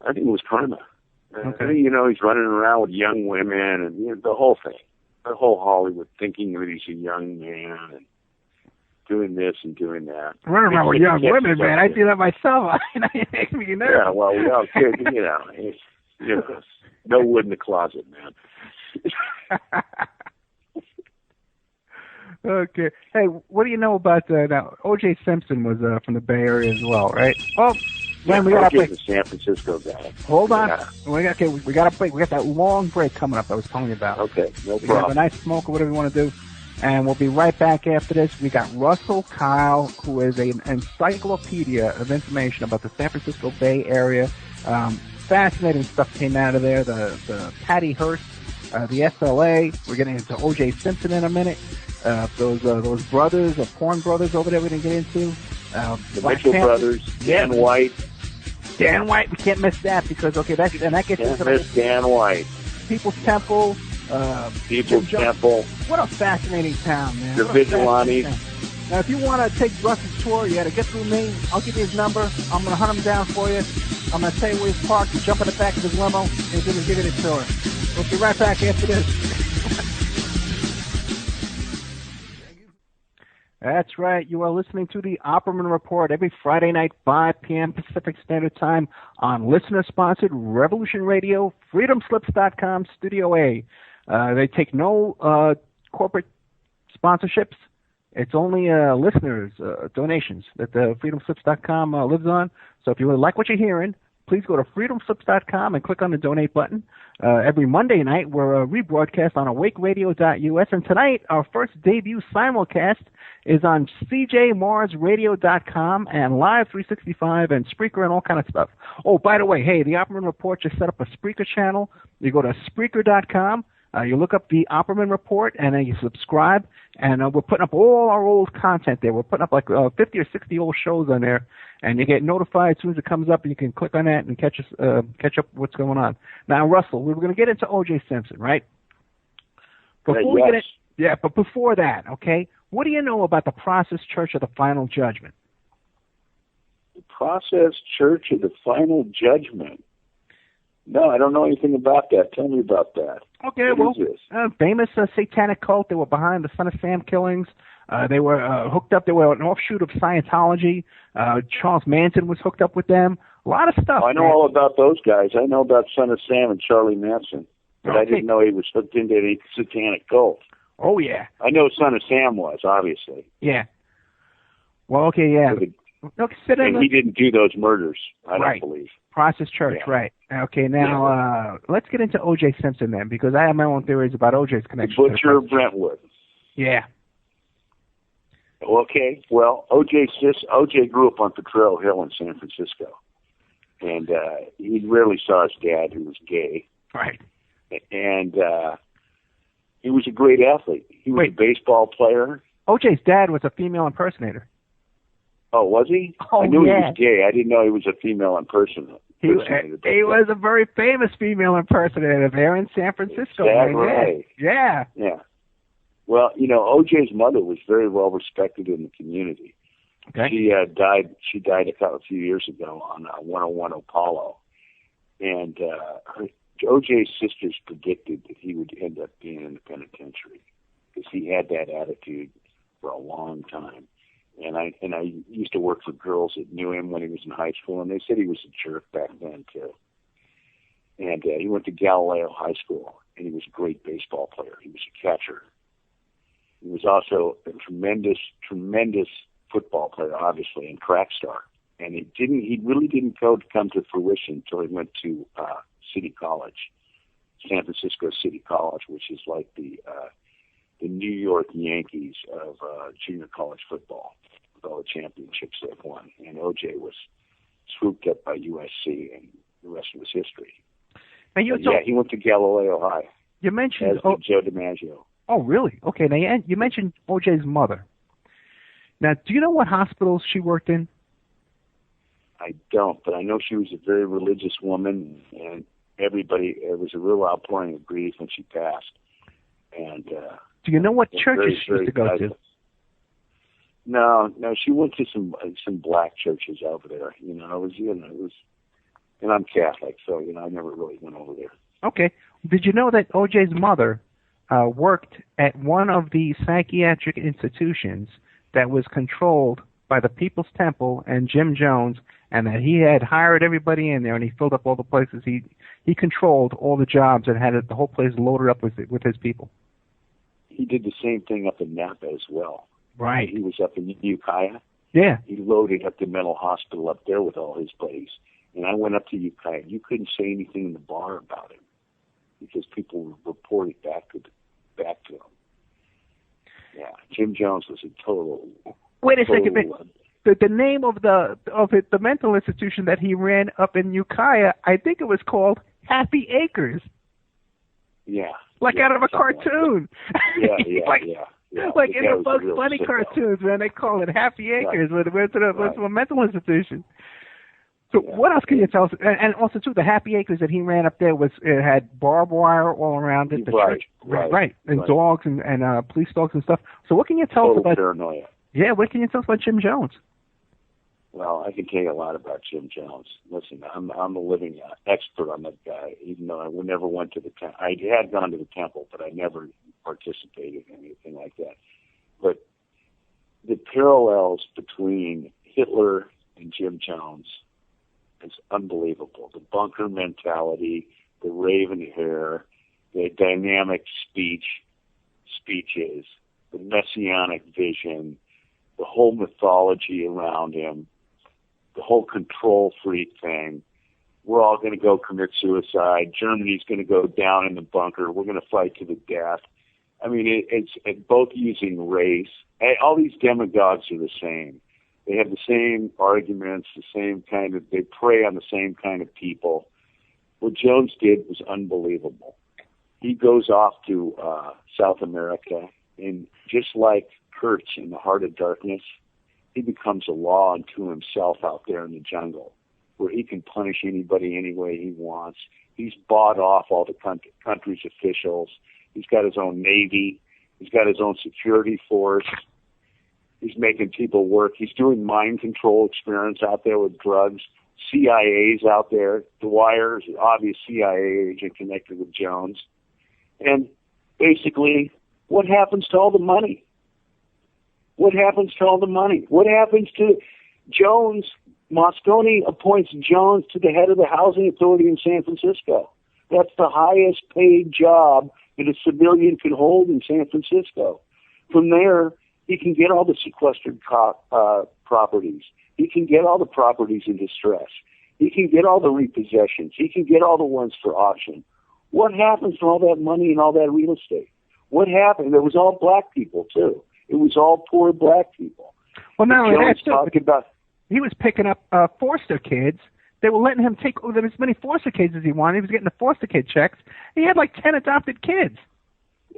Speaker 2: I think it was karma.
Speaker 1: Okay.
Speaker 2: I think, he's running around with young women and the whole thing. The whole Hollywood thinking that he's a young man and doing this and doing that.
Speaker 1: Running around with young women, man. I do that myself. It makes me nervous.
Speaker 2: Yeah, well, we all kid, no wood in the closet, man.
Speaker 1: Okay. Hey, what do you know about now? O.J. Simpson was from the Bay Area as well, right? Oh, man, we got to break.
Speaker 2: The San Francisco guy.
Speaker 1: Hold on.
Speaker 2: Yeah.
Speaker 1: We got a break. We got that long break coming up I was telling you about.
Speaker 2: Okay, no
Speaker 1: We
Speaker 2: problem.
Speaker 1: have a nice smoke or whatever you want to do. And we'll be right back after this. We got Russell Kyle, who is an encyclopedia of information about the San Francisco Bay Area. Fascinating stuff came out of there. The Patty Hearst, the SLA. We're getting into O.J. Simpson in a minute. Those brothers, porn brothers over there we're going to get into.
Speaker 2: The Mitchell brothers, Dan White.
Speaker 1: Dan White, we can't miss that because, that gets into
Speaker 2: miss Dan White.
Speaker 1: People's Temple.
Speaker 2: People's Temple.
Speaker 1: What a fascinating town, man.
Speaker 2: The Vigilantes.
Speaker 1: Now, if you want to take Russ's tour, you got to get through me. I'll give you his number. I'm going to hunt him down for you. I'm going to tell you where he's parked. Jump in the back of his limo, and he's going to give you the tour. We'll be right back after this. That's right. You are listening to the Opperman Report every Friday night, 5 p.m. Pacific Standard Time on listener-sponsored Revolution Radio, freedomslips.com, Studio A. They take no corporate sponsorships. It's only listeners' donations that the freedomslips.com lives on. So if you really like what you're hearing, please go to freedomslips.com and click on the donate button. Every Monday night, we're rebroadcast on awakeradio.us. And tonight, our first debut simulcast is on cjmarsradio.com and Live 365 and Spreaker and all kind of stuff. Oh, by the way, hey, the Opperman Report just set up a Spreaker channel. You go to Spreaker.com. You look up the Opperman Report, and then you subscribe, and we're putting up all our old content there. We're putting up like 50 or 60 old shows on there, and you get notified as soon as it comes up, and you can click on that and catch up what's going on. Now, Russell, we were going to get into O.J. Simpson, right? But before that, okay, what do you know about the Process Church of the Final Judgment?
Speaker 2: The Process Church of the Final Judgment. No, I don't know anything about that. Tell me about that.
Speaker 1: Okay,
Speaker 2: What is this?
Speaker 1: Famous satanic cult. They were behind the Son of Sam killings. They were hooked up. They were an offshoot of Scientology. Charles Manson was hooked up with them. A lot of stuff.
Speaker 2: I know all about those guys. I know about Son of Sam and Charlie Manson. But I didn't know he was hooked into any satanic cult.
Speaker 1: Oh, yeah.
Speaker 2: I know Son of Sam was, obviously.
Speaker 1: Yeah. Well, okay, yeah.
Speaker 2: And he didn't do those murders, I don't believe.
Speaker 1: Process Church, right. Okay, now let's get into O.J. Simpson then, because I have my own theories about O.J.'s connection.
Speaker 2: The Butcher of Brentwood.
Speaker 1: Yeah.
Speaker 2: Okay, well, O.J. grew up on Potrero Hill in San Francisco. And he rarely saw his dad, who was gay.
Speaker 1: Right.
Speaker 2: And he was a great athlete. He was a baseball player.
Speaker 1: O.J.'s dad was a female impersonator.
Speaker 2: Oh, was he?
Speaker 1: Oh,
Speaker 2: I knew he was gay. I didn't know he was a female impersonator.
Speaker 1: He was a very famous female impersonator there in San Francisco.
Speaker 2: Is that right?
Speaker 1: Yeah.
Speaker 2: Yeah. Well, O.J.'s mother was very well respected in the community. Okay. She died a few years ago on 101 Apollo. And O.J.'s sisters predicted that he would end up being in the penitentiary because he had that attitude for a long time. And I used to work for girls that knew him when he was in high school, and they said he was a jerk back then too. And he went to Galileo High School, and he was a great baseball player. He was a catcher. He was also a tremendous football player, obviously, and track star. And he really didn't come to fruition until he went to City College, San Francisco City College, which is like the New York Yankees of junior college football, with all the championships they've won. And O.J. was swooped up by USC, and the rest was history. And he went to Galileo High.
Speaker 1: You mentioned
Speaker 2: Joe DiMaggio.
Speaker 1: Oh, really? Okay. Now you mentioned O.J.'s mother. Now, do you know what hospitals she worked in?
Speaker 2: I don't, but I know she was a very religious woman, and it was a real outpouring of grief when she passed. And
Speaker 1: do you know what churches she used to go to?
Speaker 2: No, she went to some black churches over there. It was, and I'm Catholic, so I never really went over there.
Speaker 1: Okay. Did you know that O.J.'s mother worked at one of the psychiatric institutions that was controlled by the People's Temple and Jim Jones, and that he had hired everybody in there, and he filled up all the places. He controlled all the jobs and had the whole place loaded up with his people.
Speaker 2: He did the same thing up in Napa as well.
Speaker 1: Right.
Speaker 2: He was up in Ukiah.
Speaker 1: Yeah.
Speaker 2: He loaded up the mental hospital up there with all his buddies. And I went up to Ukiah. You couldn't say anything in the bar about him because people would report it back to him. Yeah, Jim Jones was a total.
Speaker 1: Wait a second. The name of the mental institution that he ran up in Ukiah, I think it was called Happy Acres.
Speaker 2: Yeah.
Speaker 1: Out of a cartoon.
Speaker 2: Yeah.
Speaker 1: Like in the Bugs Bunny cartoons, man, they call it Happy Acres. Went to a mental institution. So what else can you tell us? And also, too, the Happy Acres that he ran up there it had barbed wire all around it. Right. And dogs and police dogs and stuff. So what can you tell us about
Speaker 2: paranoia?
Speaker 1: Yeah, what can you tell us about Jim Jones?
Speaker 2: Well, I can tell you a lot about Jim Jones. Listen, I'm a living expert on that guy, even though I never went to the temple. I had gone to the temple, but I never participated in anything like that. But the parallels between Hitler and Jim Jones is unbelievable. The bunker mentality, the raven hair, the dynamic speeches, the messianic vision, the whole mythology around him, the whole control freak thing. We're all going to go commit suicide. Germany's going to go down in the bunker. We're going to fight to the death. I mean, it's both using race. All these demagogues are the same. They have the same arguments, they prey on the same kind of people. What Jones did was unbelievable. He goes off to South America, and just like Kurtz in The Heart of Darkness, he becomes a law unto himself out there in the jungle, where he can punish anybody any way he wants. He's bought off all the country's officials. He's got his own navy. He's got his own security force. He's making people work. He's doing mind control experiments out there with drugs. CIA's out there. Dwyer's an obvious CIA agent connected with Jones. And basically, what happens to all the money? What happens to all the money? What happens to Jones? Moscone appoints Jones to the head of the housing authority in San Francisco. That's the highest paid job that a civilian could hold in San Francisco. From there, he can get all the sequestered properties. He can get all the properties in distress. He can get all the repossessions. He can get all the ones for auction. What happens to all that money and all that real estate? What happened? There was all black people, too. It was all poor black people.
Speaker 1: Well, now
Speaker 2: Jones talked about...
Speaker 1: He was picking up foster kids. They were letting him take over as many foster kids as he wanted. He was getting the foster kid checks. He had like 10 adopted kids.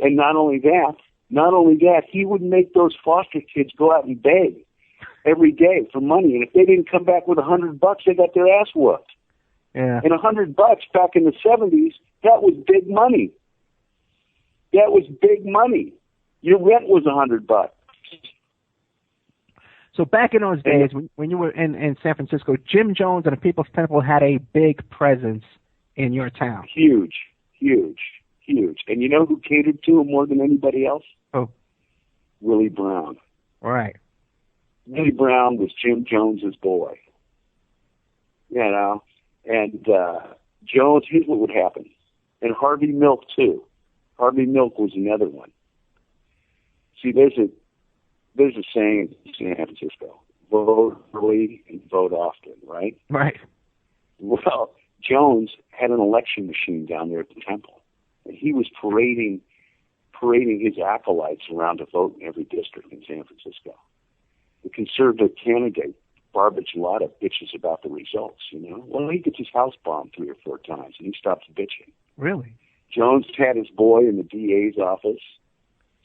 Speaker 2: And not only that, he would make those foster kids go out and beg every day for money. And if they didn't come back with $100, they got their ass whooped.
Speaker 1: Yeah.
Speaker 2: And $100 back in the 70s, that was big money. That was big money. Your rent was $100.
Speaker 1: So back in those days, when you were in San Francisco, Jim Jones and the People's Temple had a big presence in your town.
Speaker 2: Huge. And you know who catered to him more than anybody else?
Speaker 1: Oh.
Speaker 2: Willie Brown.
Speaker 1: Right.
Speaker 2: Willie Brown was Jim Jones's boy. You know? And Jones, here's what would happen. And Harvey Milk, too. Harvey Milk was another one. See, there's a saying in San Francisco, vote early and vote often, right?
Speaker 1: Right.
Speaker 2: Well, Jones had an election machine down there at the temple, and he was parading his acolytes around to vote in every district in San Francisco. The conservative candidate, Barbage Lotta, bitches about the results, you know? Well, he gets his house bombed 3 or 4 times, and he stops bitching.
Speaker 1: Really?
Speaker 2: Jones had his boy in the DA's office.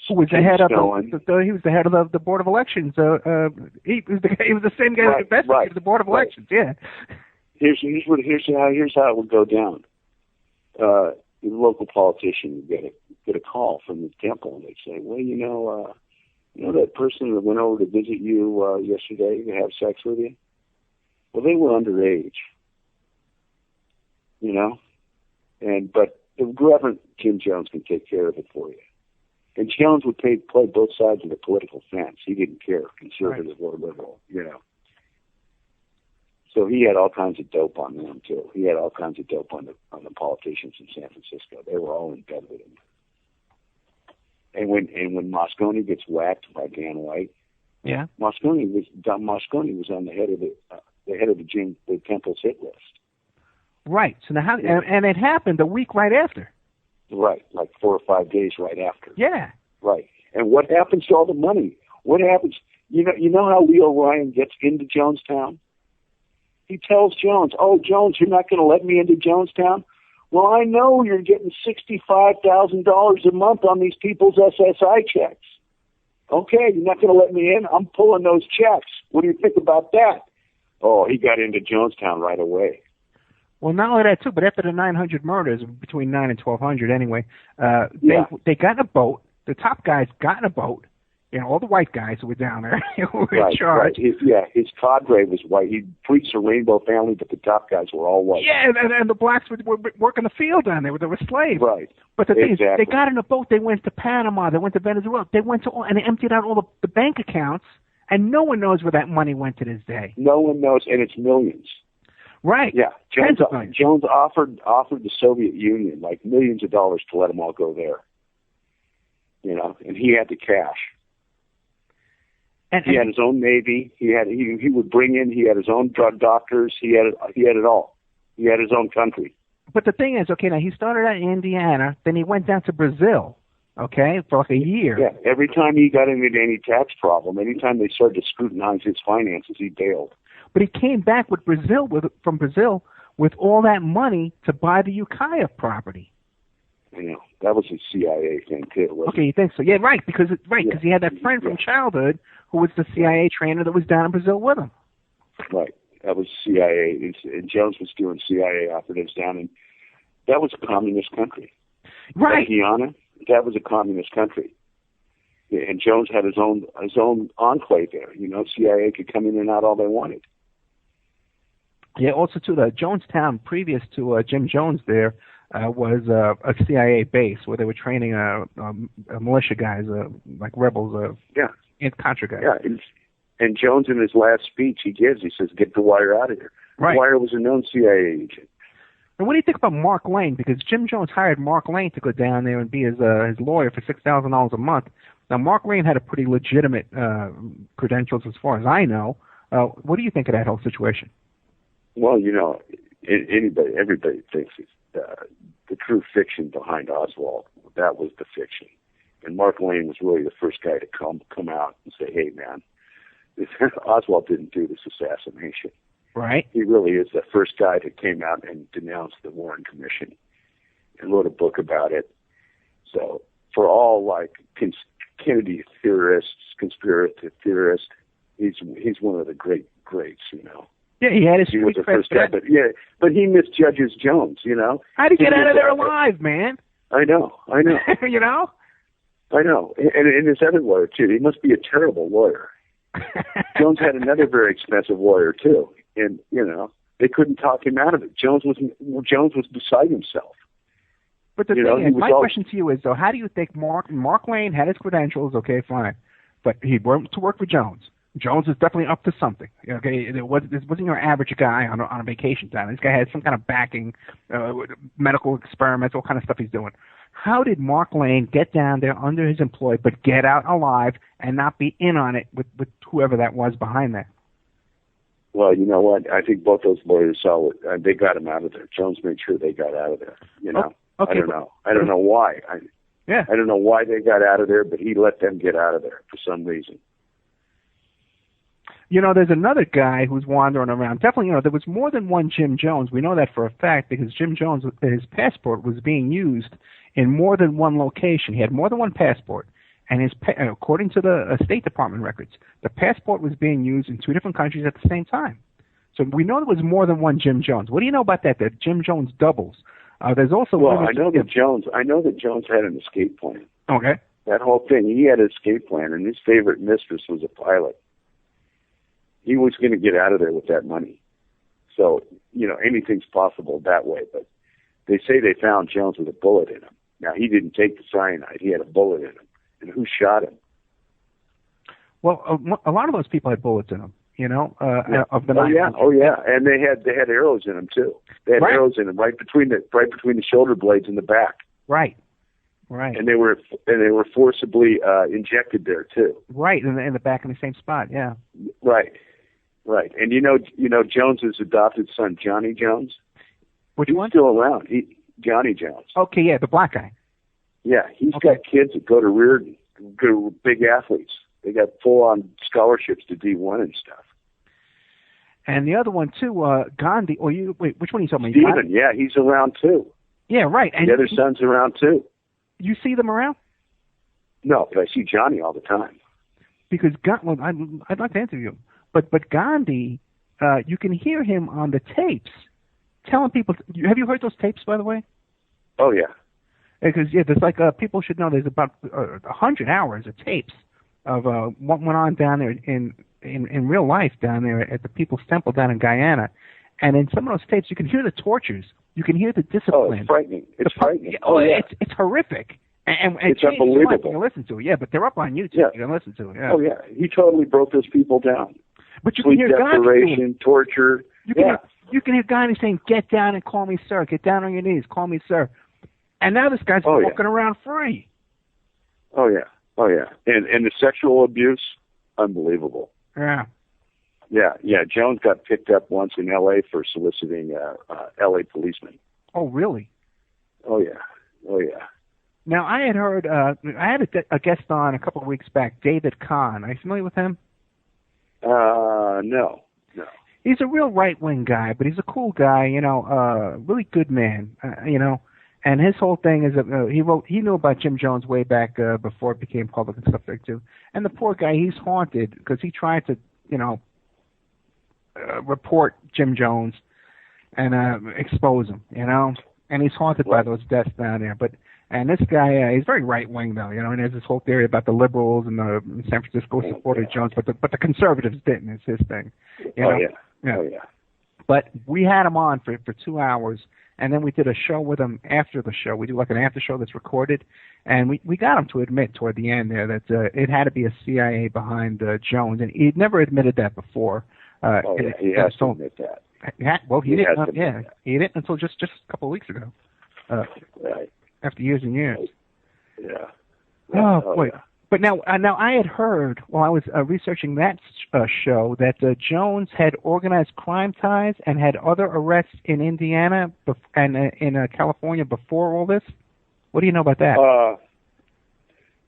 Speaker 1: Who was the head of he was the head of the Board of Elections. He was the same guy that investigated the Board of Elections. Yeah. Here's
Speaker 2: how it would go down. The local politician would get a call from the temple, and they'd say, "Well, you know that person that went over to visit you yesterday to have sex with you? Well, they were underage. You know, but the Reverend Jim Jones can take care of it for you." And Jones would play both sides of the political fence. He didn't care, conservative or liberal, you know. So he had all kinds of dope on them, too. He had all kinds of dope on the politicians in San Francisco. They were all in bed with him. And when Moscone gets whacked by Dan White,
Speaker 1: yeah,
Speaker 2: Moscone was on the head of the Temple's hit list.
Speaker 1: Right. So now, and it happened a week right after.
Speaker 2: Right, like 4 or 5 days right after.
Speaker 1: Yeah.
Speaker 2: Right. And what happens to all the money? What happens? You know how Leo Ryan gets into Jonestown? He tells Jones, "Oh, Jones, you're not going to let me into Jonestown? Well, I know you're getting $65,000 a month on these people's SSI checks. Okay, you're not going to let me in? I'm pulling those checks. What do you think about that?" Oh, he got into Jonestown right away.
Speaker 1: Well, not only that, too, but after the 900 murders, between 9 and 1,200 anyway, they got in a boat. The top guys got in a boat. You know, all the white guys who were down there who were in charge.
Speaker 2: Right. His cadre was white. He preached a rainbow family, but the top guys were all white.
Speaker 1: Yeah, and the blacks were working the field down there. They were slaves.
Speaker 2: Right.
Speaker 1: But the thing is, they got in a boat. They went to Panama. They went to Venezuela. They went to and they emptied out all the bank accounts, and no one knows where that money went to this day.
Speaker 2: No one knows, and it's millions.
Speaker 1: Right.
Speaker 2: Yeah. Jones offered the Soviet Union like millions of dollars to let them all go there. You know, and he had the cash. And he had his own navy. He would bring in. He had his own drug doctors. He had it all. He had his own country.
Speaker 1: But the thing is, okay, now he started out in Indiana, then he went down to Brazil, okay, for like a year.
Speaker 2: Yeah. Every time he got into any tax problem, anytime they started to scrutinize his finances, he bailed.
Speaker 1: But he came back from Brazil with all that money to buy the Ukiah property.
Speaker 2: You know, that was a CIA thing too.
Speaker 1: Okay, you think so? Yeah, right. Because he had that friend from childhood who was the CIA trainer that was down in Brazil with him.
Speaker 2: Right, that was CIA. And Jones was doing CIA operatives down in. That was a communist country.
Speaker 1: Right.
Speaker 2: Guyana, that was a communist country. Yeah, and Jones had his own enclave there. You know, CIA could come in and out all they wanted.
Speaker 1: Yeah, also too, the Jonestown, previous to Jim Jones there, was a CIA base where they were training militia guys, like rebels, and Contra guys.
Speaker 2: Yeah, and Jones in his last speech he gives, he says, "Get the Wire out of here."
Speaker 1: Right.
Speaker 2: Wire was a known CIA agent.
Speaker 1: And what do you think about Mark Lane? Because Jim Jones hired Mark Lane to go down there and be his lawyer for $6,000 a month. Now, Mark Lane had a pretty legitimate credentials as far as I know. What do you think of that whole situation?
Speaker 2: Well, everybody thinks it's the true fiction behind Oswald. That was the fiction. And Mark Lane was really the first guy to come out and say, "Hey, man, Oswald didn't do this assassination."
Speaker 1: Right.
Speaker 2: He really is the first guy that came out and denounced the Warren Commission and wrote a book about it. So for all like Kennedy theorists, conspiracy theorists, he's one of the greats, you know.
Speaker 1: Yeah, he had his.
Speaker 2: He was the first guy, but he misjudges Jones, you know.
Speaker 1: How'd he get out of there alive, man?
Speaker 2: I know.
Speaker 1: You know.
Speaker 2: I know, and his other lawyer too. He must be a terrible lawyer. Jones had another very expensive lawyer too, and you know they couldn't talk him out of it. Jones was beside himself.
Speaker 1: But the thing is, my question to you is, though, how do you think Mark Lane had his credentials? Okay, fine, but he went to work for Jones. Jones is definitely up to something. Okay, this wasn't your average guy on a vacation time. This guy had some kind of backing, medical experiments, all kind of stuff he's doing. How did Mark Lane get down there under his employ, but get out alive and not be in on it with whoever that was behind that?
Speaker 2: Well, you know what? I think both those lawyers saw it. They got him out of there. Jones made sure they got out of there. You know,
Speaker 1: okay,
Speaker 2: I don't know. I don't know why. I don't know why they got out of there, but he let them get out of there for some reason.
Speaker 1: You know, there's another guy who's wandering around. Definitely, you know, there was more than one Jim Jones. We know that for a fact because Jim Jones, his passport was being used in more than one location. He had more than one passport. And according to the State Department records, the passport was being used in 2 different countries at the same time. So we know there was more than one Jim Jones. What do you know about that Jim Jones doubles? There's also...
Speaker 2: Well, I know that Jones had an escape plan.
Speaker 1: Okay.
Speaker 2: That whole thing, he had an escape plan, and his favorite mistress was a pilot. He was going to get out of there with that money. So, you know, anything's possible that way. But they say they found Jones with a bullet in him. Now, he didn't take the cyanide. He had a bullet in him. And who shot him?
Speaker 1: Well, a lot of those people had bullets in them, you know. Of the
Speaker 2: Oh yeah. And they had arrows in them too. They had arrows in them right between the shoulder blades in the back.
Speaker 1: Right.
Speaker 2: And they were forcibly injected there too.
Speaker 1: Right, in the back in the same spot. Yeah.
Speaker 2: Right. And you know Jones's adopted son, Johnny Jones.
Speaker 1: Which one?
Speaker 2: He's still around. Johnny Jones.
Speaker 1: Okay, yeah, the black guy.
Speaker 2: Yeah, he's got kids that go to Reardon, big athletes. They got full-on scholarships to D1 and stuff.
Speaker 1: And the other one too, Gandhi. Wait, which one are you talking about?
Speaker 2: Stephen, yeah, he's around too.
Speaker 1: Yeah, right. And
Speaker 2: the other son's around too.
Speaker 1: You see them around?
Speaker 2: No, but I see Johnny all the time.
Speaker 1: Because I'd like to interview him. But Gandhi, you can hear him on the tapes telling people. Have you heard those tapes, by the way?
Speaker 2: Oh yeah.
Speaker 1: Because there's like people should know there's about 100 hours of tapes of what went on down there in real life down there at the People's Temple down in Guyana, and in some of those tapes you can hear the tortures, you can hear the discipline.
Speaker 2: Oh, it's frightening. It's frightening. Yeah.
Speaker 1: It's horrific. And
Speaker 2: it's unbelievable.
Speaker 1: You can listen to it, but they're up on YouTube. Yeah. You can listen to it. Yeah.
Speaker 2: Oh yeah, he totally broke those people down.
Speaker 1: But you can hear
Speaker 2: Gandhi, torture.
Speaker 1: You can hear Gandhi saying, "Get down and call me sir. Get down on your knees, call me sir." And now this guy's walking around free.
Speaker 2: Oh yeah. And the sexual abuse, unbelievable.
Speaker 1: Yeah.
Speaker 2: Yeah. Jones got picked up once in L.A. for soliciting L.A. policemen.
Speaker 1: Oh really?
Speaker 2: Oh yeah.
Speaker 1: Now I had heard I had a guest on a couple of weeks back, David Kahn. Are you familiar with him? No. He's a real right-wing guy, but he's a cool guy. You know, really good man. You know. And his whole thing is that he knew about Jim Jones way back before it became public and stuff like that too. And the poor guy, he's haunted because he tried to, you know, report Jim Jones and expose him, you know. And he's haunted by those deaths down there. And this guy, he's very right wing though, you know. And there's this whole theory about the liberals and the San Francisco supported Jones, but the conservatives didn't. It's his thing. You know?
Speaker 2: Oh yeah.
Speaker 1: But we had him on for 2 hours, and then we did a show with him after the show. We do like an after show that's recorded, and we got him to admit toward the end there that it had to be a CIA behind Jones, and he'd never admitted that before.
Speaker 2: He has to admit that.
Speaker 1: He didn't. He didn't until just a couple of weeks ago.
Speaker 2: Right.
Speaker 1: After years and years.
Speaker 2: Yeah.
Speaker 1: Boy. Yeah. But now I had heard while I was researching that show that Jones had organized crime ties and had other arrests in Indiana and in California before all this. What do you know about that?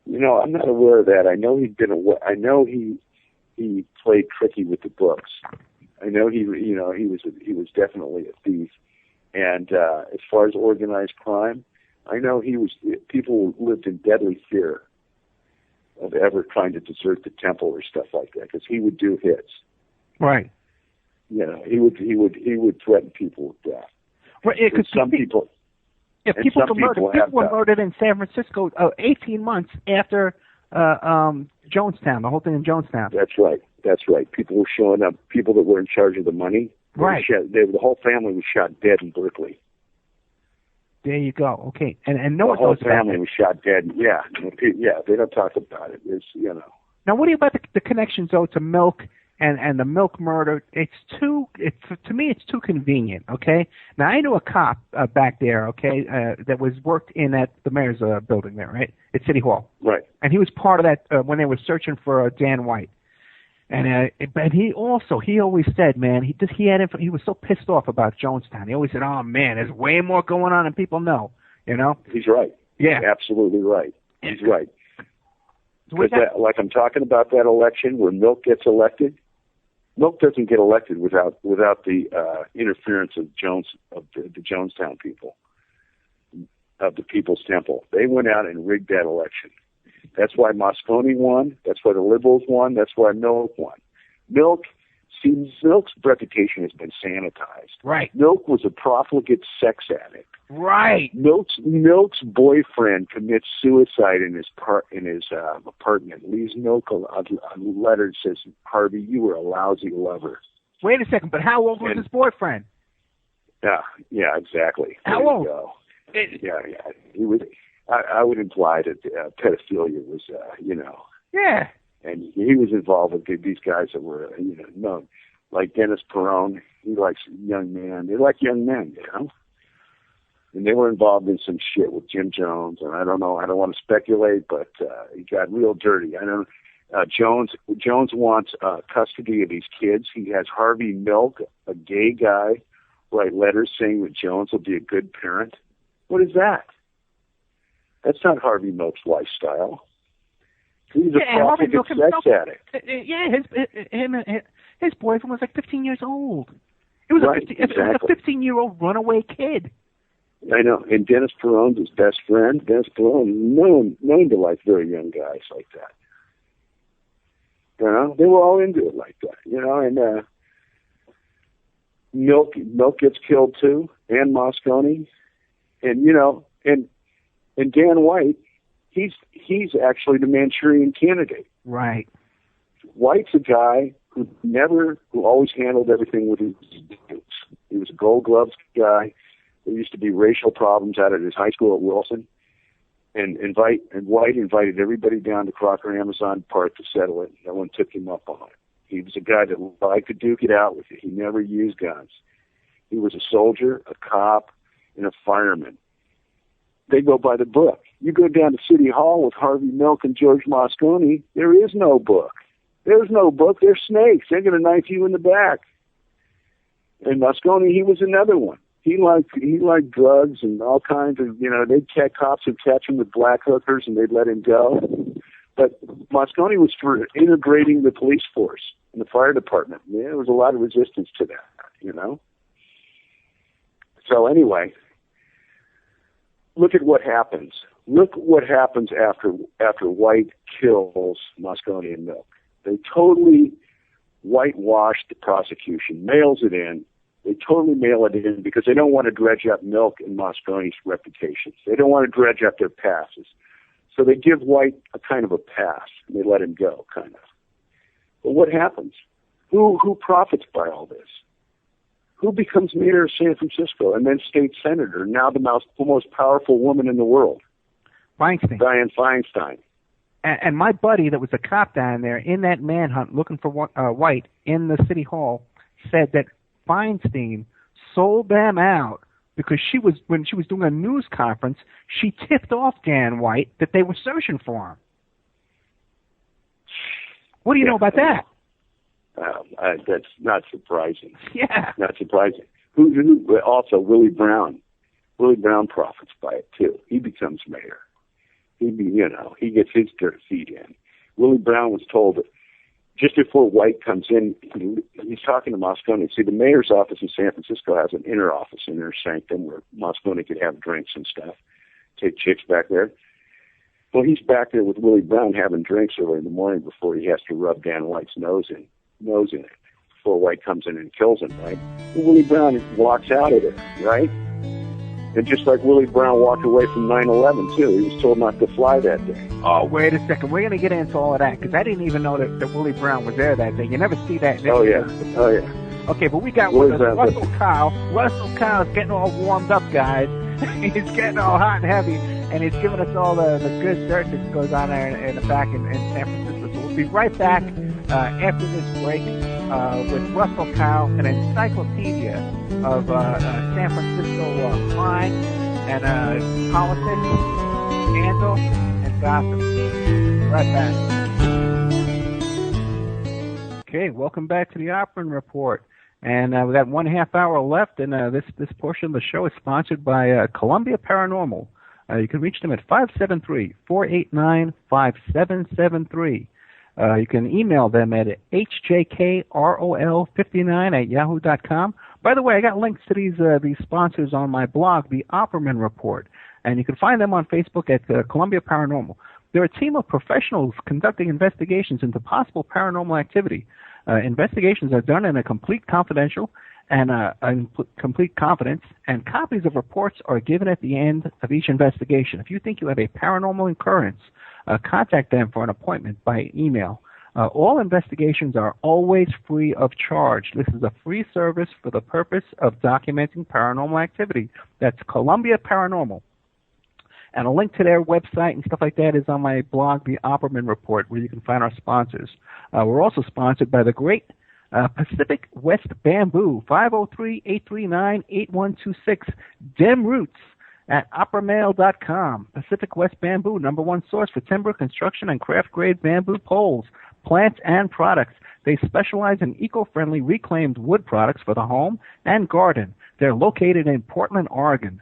Speaker 2: I'm not aware of that. I know he'd been aware. I know he played tricky with the books. I know he was definitely a thief. And as far as organized crime, I know people lived in deadly fear of ever trying to desert the temple or stuff like that, because he would do hits.
Speaker 1: Right.
Speaker 2: He would threaten people with death.
Speaker 1: Right. Because people were murdered in San Francisco 18 months after Jonestown, the whole thing in Jonestown.
Speaker 2: That's right. People were showing up. People that were in charge of the money.
Speaker 1: Right.
Speaker 2: The whole family was shot dead in Berkeley.
Speaker 1: There you go. Okay, and no
Speaker 2: the
Speaker 1: one
Speaker 2: whole
Speaker 1: knows about
Speaker 2: family was shot dead. Yeah. They don't talk about it. It's
Speaker 1: Now, what do you about the connections though to Milk and the Milk murder? To me, it's too convenient. Okay. Now I knew a cop back there. Okay, that worked in the mayor's building there, right, at City Hall.
Speaker 2: Right.
Speaker 1: And he was part of that when they were searching for Dan White. And but he always said, man, he was so pissed off about Jonestown. He always said, oh man, there's way more going on than people know.
Speaker 2: He's right.
Speaker 1: Yeah,
Speaker 2: absolutely right. He's right. Because like I'm talking about that election where Milk gets elected, Milk doesn't get elected without the interference of the Jonestown people, of the People's Temple. They went out and rigged that election. That's why Moscone won. That's why the Liberals won. That's why Milk won. Milk's reputation has been sanitized.
Speaker 1: Right.
Speaker 2: Milk was a profligate sex addict.
Speaker 1: Right.
Speaker 2: Milk's boyfriend commits suicide in his apartment. Leaves Milk a letter that says, "Harvey, you were a lousy lover."
Speaker 1: Wait a second, but how old was his boyfriend?
Speaker 2: Yeah, exactly.
Speaker 1: How old?
Speaker 2: Yeah. He was. I would imply that pedophilia was,
Speaker 1: Yeah.
Speaker 2: And he was involved with these guys that were, known. Like Dennis Perone, he likes young men. They like young men, And they were involved in some shit with Jim Jones, and I don't know. I don't want to speculate, but he got real dirty. Jones wants custody of these kids. He has Harvey Milk, a gay guy, write letters saying that Jones will be a good parent. What is that? That's not Harvey Milk's lifestyle. He's a profligate sex addict.
Speaker 1: His boyfriend was like 15 years old. It was a 15-year-old runaway kid.
Speaker 2: I know. And Dennis Perone's his best friend. Dennis Perone, known to like very young guys like that. They were all into it like that. And Milk gets killed too, and Moscone, and Dan White, he's actually the Manchurian Candidate.
Speaker 1: Right.
Speaker 2: White's a guy who always handled everything with his dudes. He was a Gold Gloves guy. There used to be racial problems out at his high school at Wilson, and White invited everybody down to Crocker Amazon Park to settle it. No one took him up on it. He was a guy that liked to duke it out with you. He never used guns. He was a soldier, a cop, and a fireman. They go by the book. You go down to City Hall with Harvey Milk and George Moscone, there is no book. There's no book. They're snakes. They're going to knife you in the back. And Moscone, he was another one. He liked drugs and all kinds of, cops would catch him with black hookers and they'd let him go. But Moscone was for integrating the police force and the fire department. Yeah, there was a lot of resistance to that, So anyway, look at what happens. Look what happens after White kills Moscone and Milk. They totally whitewash the prosecution, mails it in. They totally mail it in because they don't want to dredge up Milk and Moscone's reputations. They don't want to dredge up their passes. So they give White a kind of a pass, and they let him go, kind of. But what happens? Who profits by all this? who becomes mayor of San Francisco and then state senator, now the most powerful woman in the world?
Speaker 1: Feinstein.
Speaker 2: Dianne Feinstein.
Speaker 1: And my buddy that was a cop down there in that manhunt looking for White in the city hall said that Feinstein sold them out because when she was doing a news conference, she tipped off Dan White that they were searching for him. What do you know about that?
Speaker 2: That's not surprising.
Speaker 1: Yeah.
Speaker 2: Not surprising. Who also, Willie Brown. Willie Brown profits by it, too. He becomes mayor. He gets his dirt feet in. Willie Brown was told that just before White comes in, he's talking to Moscone. See, the mayor's office in San Francisco has an inner office, an inner sanctum where Moscone could have drinks and stuff, take chicks back there. Well, he's back there with Willie Brown having drinks early in the morning before he has to rub Dan White's nose in it before White comes in and kills him, right? And Willie Brown walks out of there, right? And just like Willie Brown walked away from 9/11, too. He was told not to fly that day.
Speaker 1: Oh, wait a second. We're going to get into all of that, because I didn't even know that Willie Brown was there that day. You never see that.
Speaker 2: Oh, yeah.
Speaker 1: Okay, but we got Russell Kyle. Russell Kyle's getting all warmed up, guys. He's getting all hot and heavy, and he's giving us all the good dirt that goes on there in the back in San Francisco. So we'll be right back after this break with Russell Kyle, an encyclopedia of San Francisco crime and politics, scandal, and gossip. Right back. Okay, welcome back to the Opperman Report. And we got 1/2 hour left, and this portion of the show is sponsored by Columbia Paranormal. You can reach them at 573-489-5773. You can email them at hjkrol59@yahoo.com. By the way, I got links to these sponsors on my blog, the Opperman Report, and you can find them on Facebook at Columbia Paranormal. They're a team of professionals conducting investigations into possible paranormal activity. Investigations are done in a complete confidential and complete confidence, and copies of reports are given at the end of each investigation. If you think you have a paranormal occurrence, contact them for an appointment by email. All investigations are always free of charge. This is a free service for the purpose of documenting paranormal activity. That's Columbia Paranormal. And a link to their website and stuff like that is on my blog, The Opperman Report, where you can find our sponsors. We're also sponsored by the great Pacific West Bamboo, 503-839-8126, Dem Roots at oppermail.com. Pacific West Bamboo, #1 source for timber, construction, and craft-grade bamboo poles, plants, and products. They specialize in eco-friendly reclaimed wood products for the home and garden. They're located in Portland, Oregon.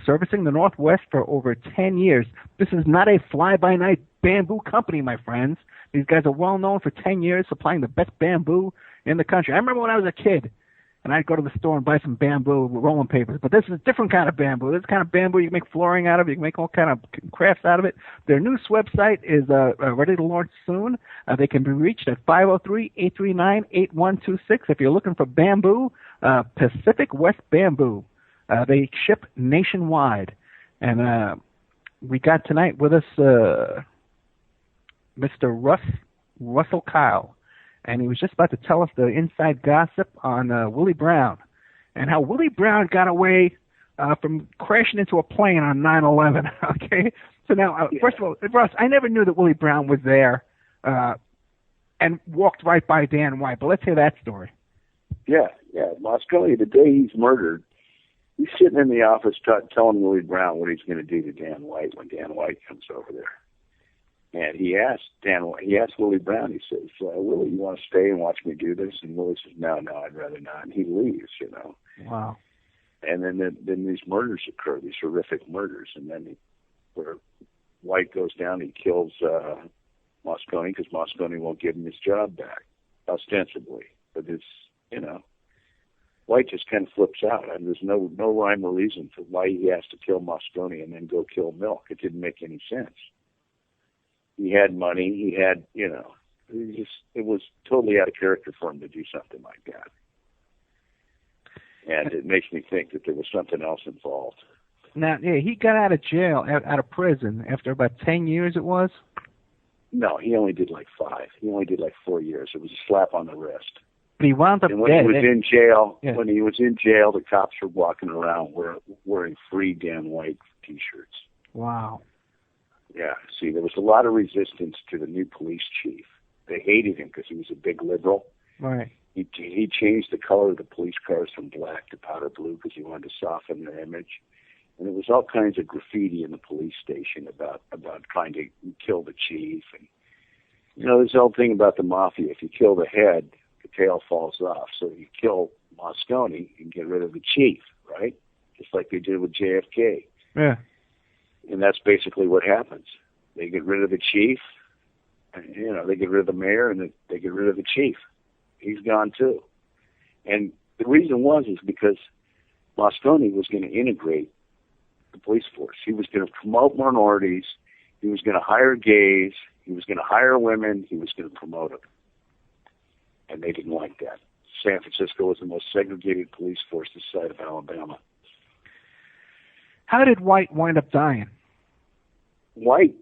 Speaker 1: Servicing the Northwest for over 10 years. This is not a fly-by-night bamboo company, my friends. These guys are well-known for 10 years, supplying the best bamboo in the country. I remember when I was a kid, and I'd go to the store and buy some bamboo rolling papers. But this is a different kind of bamboo. This kind of bamboo you can make flooring out of. You can make all kind of crafts out of it. Their new website is ready to launch soon. They can be reached at 503-839-8126. If you're looking for bamboo, Pacific West Bamboo. They ship nationwide. And we got tonight with us Mr. Russell Kyle. And he was just about to tell us the inside gossip on Willie Brown and how Willie Brown got away from crashing into a plane on 9/11. Okay? So now, first of all, Russ, I never knew that Willie Brown was there and walked right by Dan White. But let's hear that story.
Speaker 2: Yeah. Moscone, the day he's murdered, he's sitting in the office telling Willie Brown what he's going to do to Dan White when Dan White comes over there. And he asked Willie Brown, he says, Willie, you want to stay and watch me do this? And Willie says, no, I'd rather not. And he leaves,
Speaker 1: Wow.
Speaker 2: And then these murders occur, these horrific murders. And then where White goes down, he kills Moscone because Moscone won't give him his job back, ostensibly. But it's, White just kind of flips out. And there's no rhyme or reason for why he has to kill Moscone and then go kill Milk. It didn't make any sense. He had money. He had, it was totally out of character for him to do something like that. And it makes me think that there was something else involved.
Speaker 1: Now, he got out of jail, out of prison after about 10 years, it was?
Speaker 2: No, he only did like 5. He only did like 4 years. It was a slap on the wrist.
Speaker 1: But he wound up
Speaker 2: and when
Speaker 1: dead.
Speaker 2: he was in jail,
Speaker 1: Yeah.
Speaker 2: when he was in jail, the cops were walking around wearing Free Dan White T-shirts.
Speaker 1: Wow.
Speaker 2: Yeah. See, there was a lot of resistance to the new police chief. They hated him because he was a big liberal.
Speaker 1: Right.
Speaker 2: He changed the color of the police cars from black to powder blue because he wanted to soften their image. And there was all kinds of graffiti in the police station about trying to kill the chief. And, there's the whole thing about the mafia. If you kill the head, the tail falls off. So you kill Moscone and get rid of the chief, right? Just like they did with JFK.
Speaker 1: Yeah.
Speaker 2: And that's basically what happens. They get rid of the chief, and, they get rid of the mayor, and they get rid of the chief. He's gone too. And the reason is because Moscone was going to integrate the police force. He was going to promote minorities. He was going to hire gays. He was going to hire women. He was going to promote them. And they didn't like that. San Francisco was the most segregated police force this side of Alabama.
Speaker 1: How did White wind up dying?
Speaker 2: White,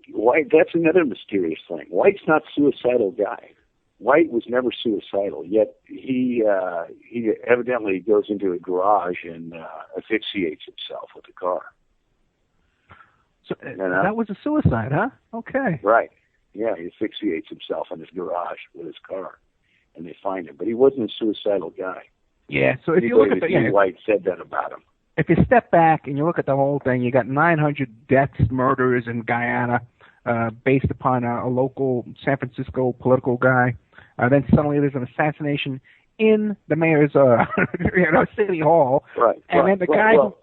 Speaker 2: that's another mysterious thing. White's not a suicidal guy. White was never suicidal, yet he evidently goes into a garage and asphyxiates himself with a car.
Speaker 1: So that was a suicide, huh? Okay.
Speaker 2: Right. Yeah, he asphyxiates himself in his garage with his car, and they find him. But he wasn't a suicidal guy.
Speaker 1: Yeah, so if you look at
Speaker 2: White said that about him.
Speaker 1: If you step back and you look at the whole thing, you got 900 deaths, murders in Guyana, based upon a local San Francisco political guy. Then suddenly there's an assassination in the mayor's city hall.
Speaker 2: Right.
Speaker 1: And then the guy go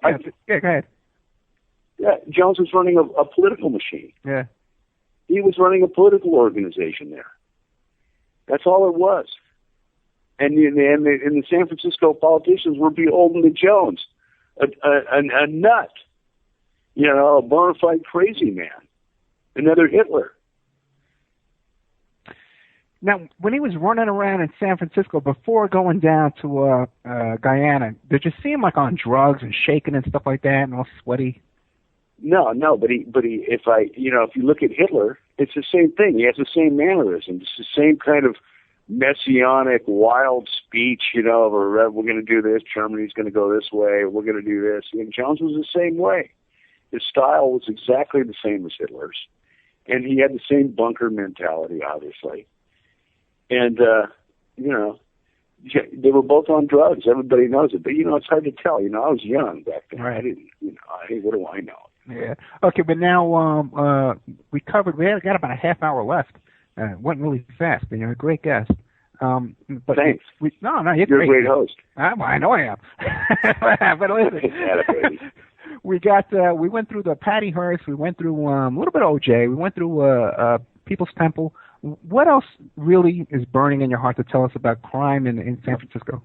Speaker 1: ahead.
Speaker 2: Yeah, Jones was running a political machine.
Speaker 1: Yeah.
Speaker 2: He was running a political organization there. That's all it was. And the San Francisco politicians were beholden to Jones, a nut, a bona fide crazy man, another Hitler.
Speaker 1: Now, when he was running around in San Francisco before going down to Guyana, did you see him like on drugs and shaking and stuff like that and all sweaty?
Speaker 2: No, but if you look at Hitler, it's the same thing. He has the same mannerisms. It's the same kind of messianic, wild speech, we're going to do this, Germany's going to go this way, we're going to do this. And Jones was the same way. His style was exactly the same as Hitler's. And he had the same bunker mentality, obviously. And, they were both on drugs. Everybody knows it. But, it's hard to tell. I was young back then.
Speaker 1: Right.
Speaker 2: I didn't, what do I know?
Speaker 1: Yeah. Okay, but now we got about a half hour left. Went really fast. You're a great guest. But
Speaker 2: thanks.
Speaker 1: You're
Speaker 2: a great host.
Speaker 1: I know I am. But listen, we went through the Patty Hearst. We went through a little bit of OJ. We went through People's Temple. What else really is burning in your heart to tell us about crime in San Francisco?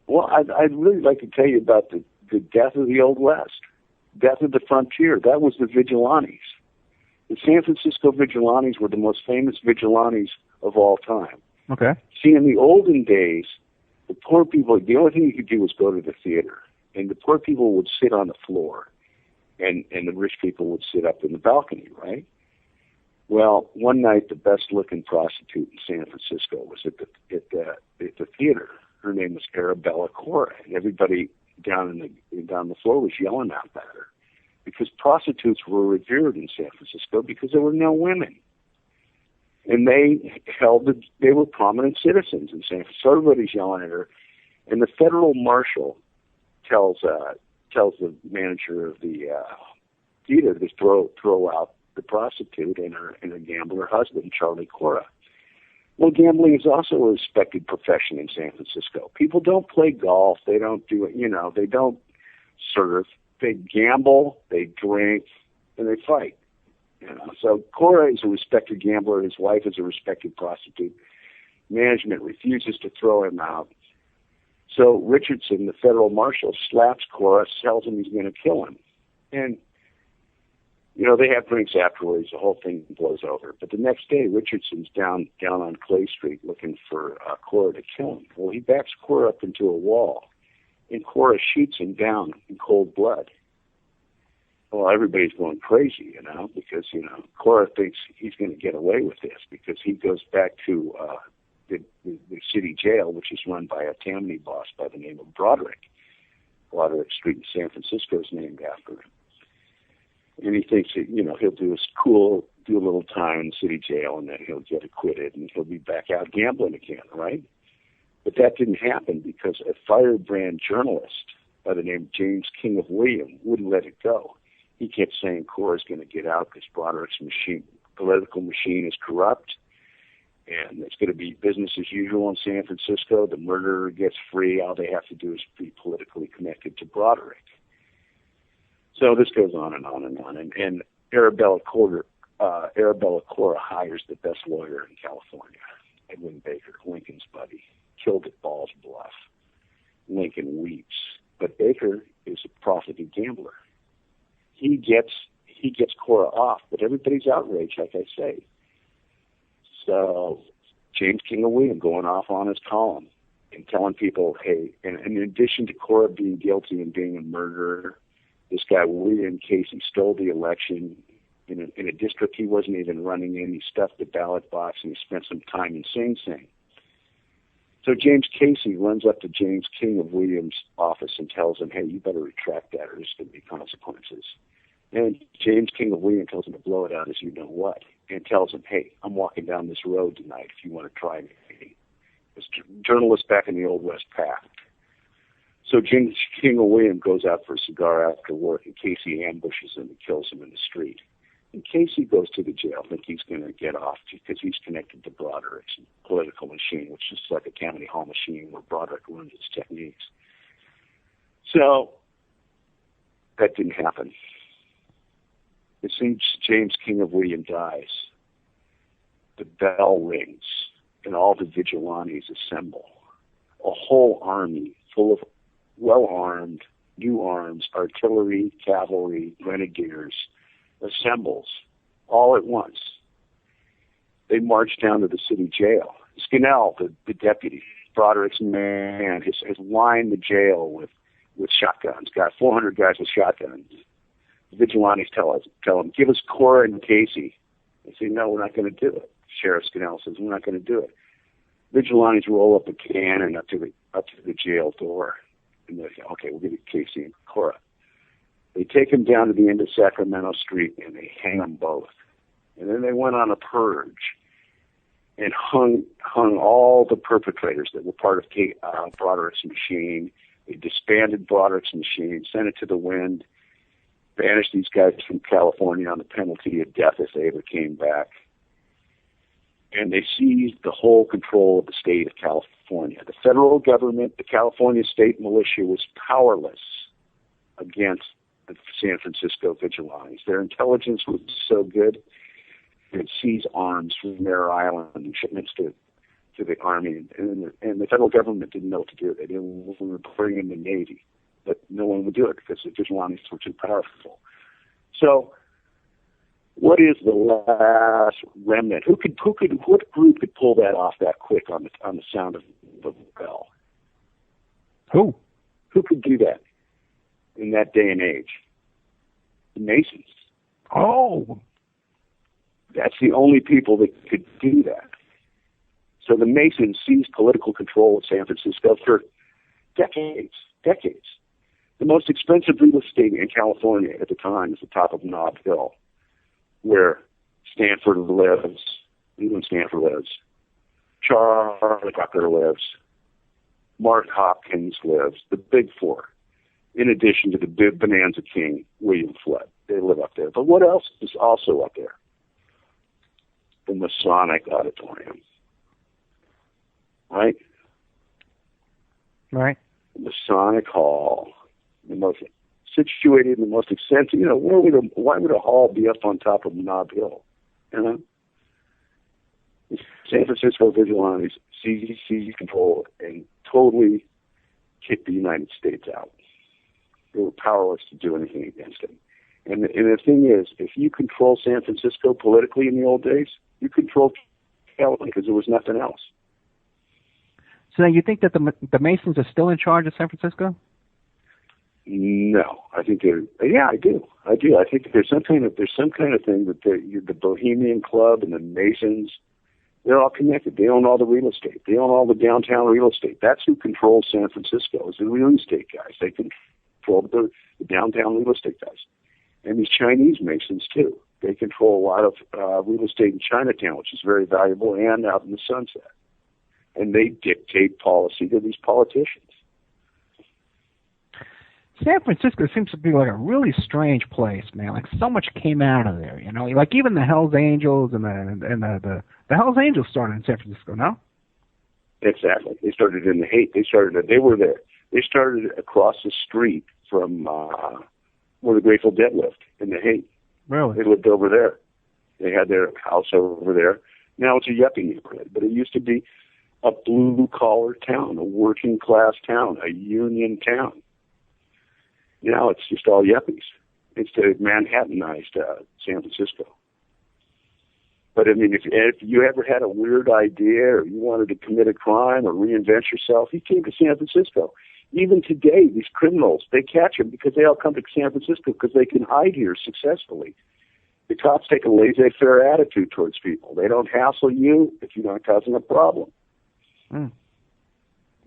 Speaker 2: Well, I'd really like to tell you about the death of the Old West, death of the frontier. That was the vigilantes. The San Francisco vigilantes were the most famous vigilantes of all time.
Speaker 1: Okay.
Speaker 2: See, in the olden days, the poor people, the only thing you could do was go to the theater. And the poor people would sit on the floor, and the rich people would sit up in the balcony, right? Well, one night, the best-looking prostitute in San Francisco was at the theater. Her name was Arabella Cora, and everybody down the floor was yelling out at her because prostitutes were revered in San Francisco because there were no women, and they were prominent citizens in San Francisco. So everybody's yelling at her, and the federal marshal tells the manager of the theater to throw out the prostitute and her gambler husband, Charlie Cora. Well, gambling is also a respected profession in San Francisco. People don't play golf. They don't do it. They don't surf. They gamble, they drink, and they fight. So Cora is a respected gambler. His wife is a respected prostitute. Management refuses to throw him out. So Richardson, the federal marshal, slaps Cora, tells him he's going to kill him. And they have drinks afterwards. The whole thing blows over. But the next day, Richardson's down on Clay Street looking for Cora to kill him. Well, he backs Cora up into a wall, and Cora shoots him down in cold blood. Well, everybody's going crazy, because Cora thinks he's going to get away with this because he goes back to the city jail, which is run by a Tammany boss by the name of Broderick. Broderick Street in San Francisco is named after him. And he thinks that, he'll do a little time in city jail, and then he'll get acquitted, and he'll be back out gambling again, right? But that didn't happen because a firebrand journalist by the name of James King of William wouldn't let it go. He kept saying Cora's going to get out because Broderick's political machine is corrupt, and it's going to be business as usual in San Francisco. The murderer gets free. All they have to do is be politically connected to Broderick. So this goes on and on and on. And Arabella Cora hires the best lawyer in California, Edwin Baker, Lincoln's buddy, killed at Ball's Bluff. Lincoln weeps. But Baker is a profited gambler. He gets Cora off, but everybody's outraged, like I say. So James King of William going off on his column and telling people, hey, and in addition to Cora being guilty and being a murderer, this guy William Casey stole the election in a district he wasn't even running in. He stuffed the ballot box and he spent some time in Sing Sing. So James Casey runs up to James King of William's office and tells him, hey, you better retract that or there's going to be consequences. And James King of William tells him to blow it out as you know what, and tells him, hey, I'm walking down this road tonight if you want to try me. It's journalist back in the Old West path. So James King of William goes out for a cigar after work, and Casey ambushes him and kills him in the street. And Casey goes to the jail, think he's going to get off because he's connected to Broderick's political machine, which is like a Tammany Hall machine where Broderick runs his techniques. So that didn't happen. As soon as James King of William dies, the bell rings and all the vigilantes assemble. A whole army full of well-armed, new arms, artillery, cavalry, grenadiers assembles all at once. They march down to the city jail. Scannell, the deputy, Broderick's man, has lined the jail with shotguns, got 400 guys with shotguns. The vigilantes tell him, give us Cora and Casey. They say, no, we're not going to do it. Sheriff Scannell says, we're not going to do it. Vigilantes roll up a cannon up to the jail door. And they say, okay, we'll give you Casey and Cora. They take him down to the end of Sacramento Street and they hang them both. And then they went on a purge and hung all the perpetrators that were part of Broderick's machine. They disbanded Broderick's machine, sent it to the wind, banished these guys from California on the penalty of death if they ever came back. And they seized the whole control of the state of California. The federal government, the California state militia was powerless against the San Francisco vigilantes. Their intelligence was so good, they would seize arms from Mare Island and shipments to the Army. And the federal government didn't know what to do. They didn't bring in the Navy. But no one would do it because the vigilantes were too powerful. So what is the last remnant? What group could pull that off that quick on the sound of the bell?
Speaker 1: Who
Speaker 2: could do that in that day and age? The Masons.
Speaker 1: Oh.
Speaker 2: That's the only people that could do that. So the Masons seized political control of San Francisco for decades. The most expensive real estate in California at the time is the top of Nob Hill, where Stanford lives, Leland Stanford lives, Charlie Tucker lives, Mark Hopkins lives, the Big Four, in addition to the big Bonanza King, William Flood. They live up there. But what else is also up there? The Masonic Auditorium. Right?
Speaker 1: Right.
Speaker 2: The Masonic Hall. The most situated in the most extensive, why would a hall be up on top of Nob Hill? The San Francisco vigilantes seized control and totally kicked the United States out. They were powerless to do anything against it. And the thing is, if you control San Francisco politically in the old days, you controlled California because there was nothing else.
Speaker 1: So then you think that the Masons are still in charge of San Francisco?
Speaker 2: No, I think I do. I think there's some kind of thing that the Bohemian Club and the Masons They're all connected. They own all the real estate. They own all the downtown real estate. That's who controls San Francisco, is the real estate guys. They control the downtown real estate guys. And these Chinese Masons, too. They control a lot of real estate in Chinatown, which is very valuable, and out in the Sunset. And they dictate policy to these politicians.
Speaker 1: San Francisco seems to be like a really strange place, man. Like so much came out of there, you know. Like even the Hells Angels and the Hells Angels started in San Francisco, no?
Speaker 2: Exactly. They started in the Haight. They were there. They started across the street from where the Grateful Dead lived in the Haight.
Speaker 1: Really?
Speaker 2: They lived over there. They had their house over there. Now it's a yuppie neighborhood, but it used to be a blue-collar town, a working-class town, a union town. Now it's just all yuppies. It's the Manhattanized San Francisco. But, I mean, if you ever had a weird idea or you wanted to commit a crime or reinvent yourself, you came to San Francisco. Even today, these criminals, they catch them because they all come to San Francisco because they can hide here successfully. The cops take a laissez-faire attitude towards people. They don't hassle you if you're not causing a problem.
Speaker 1: Mm.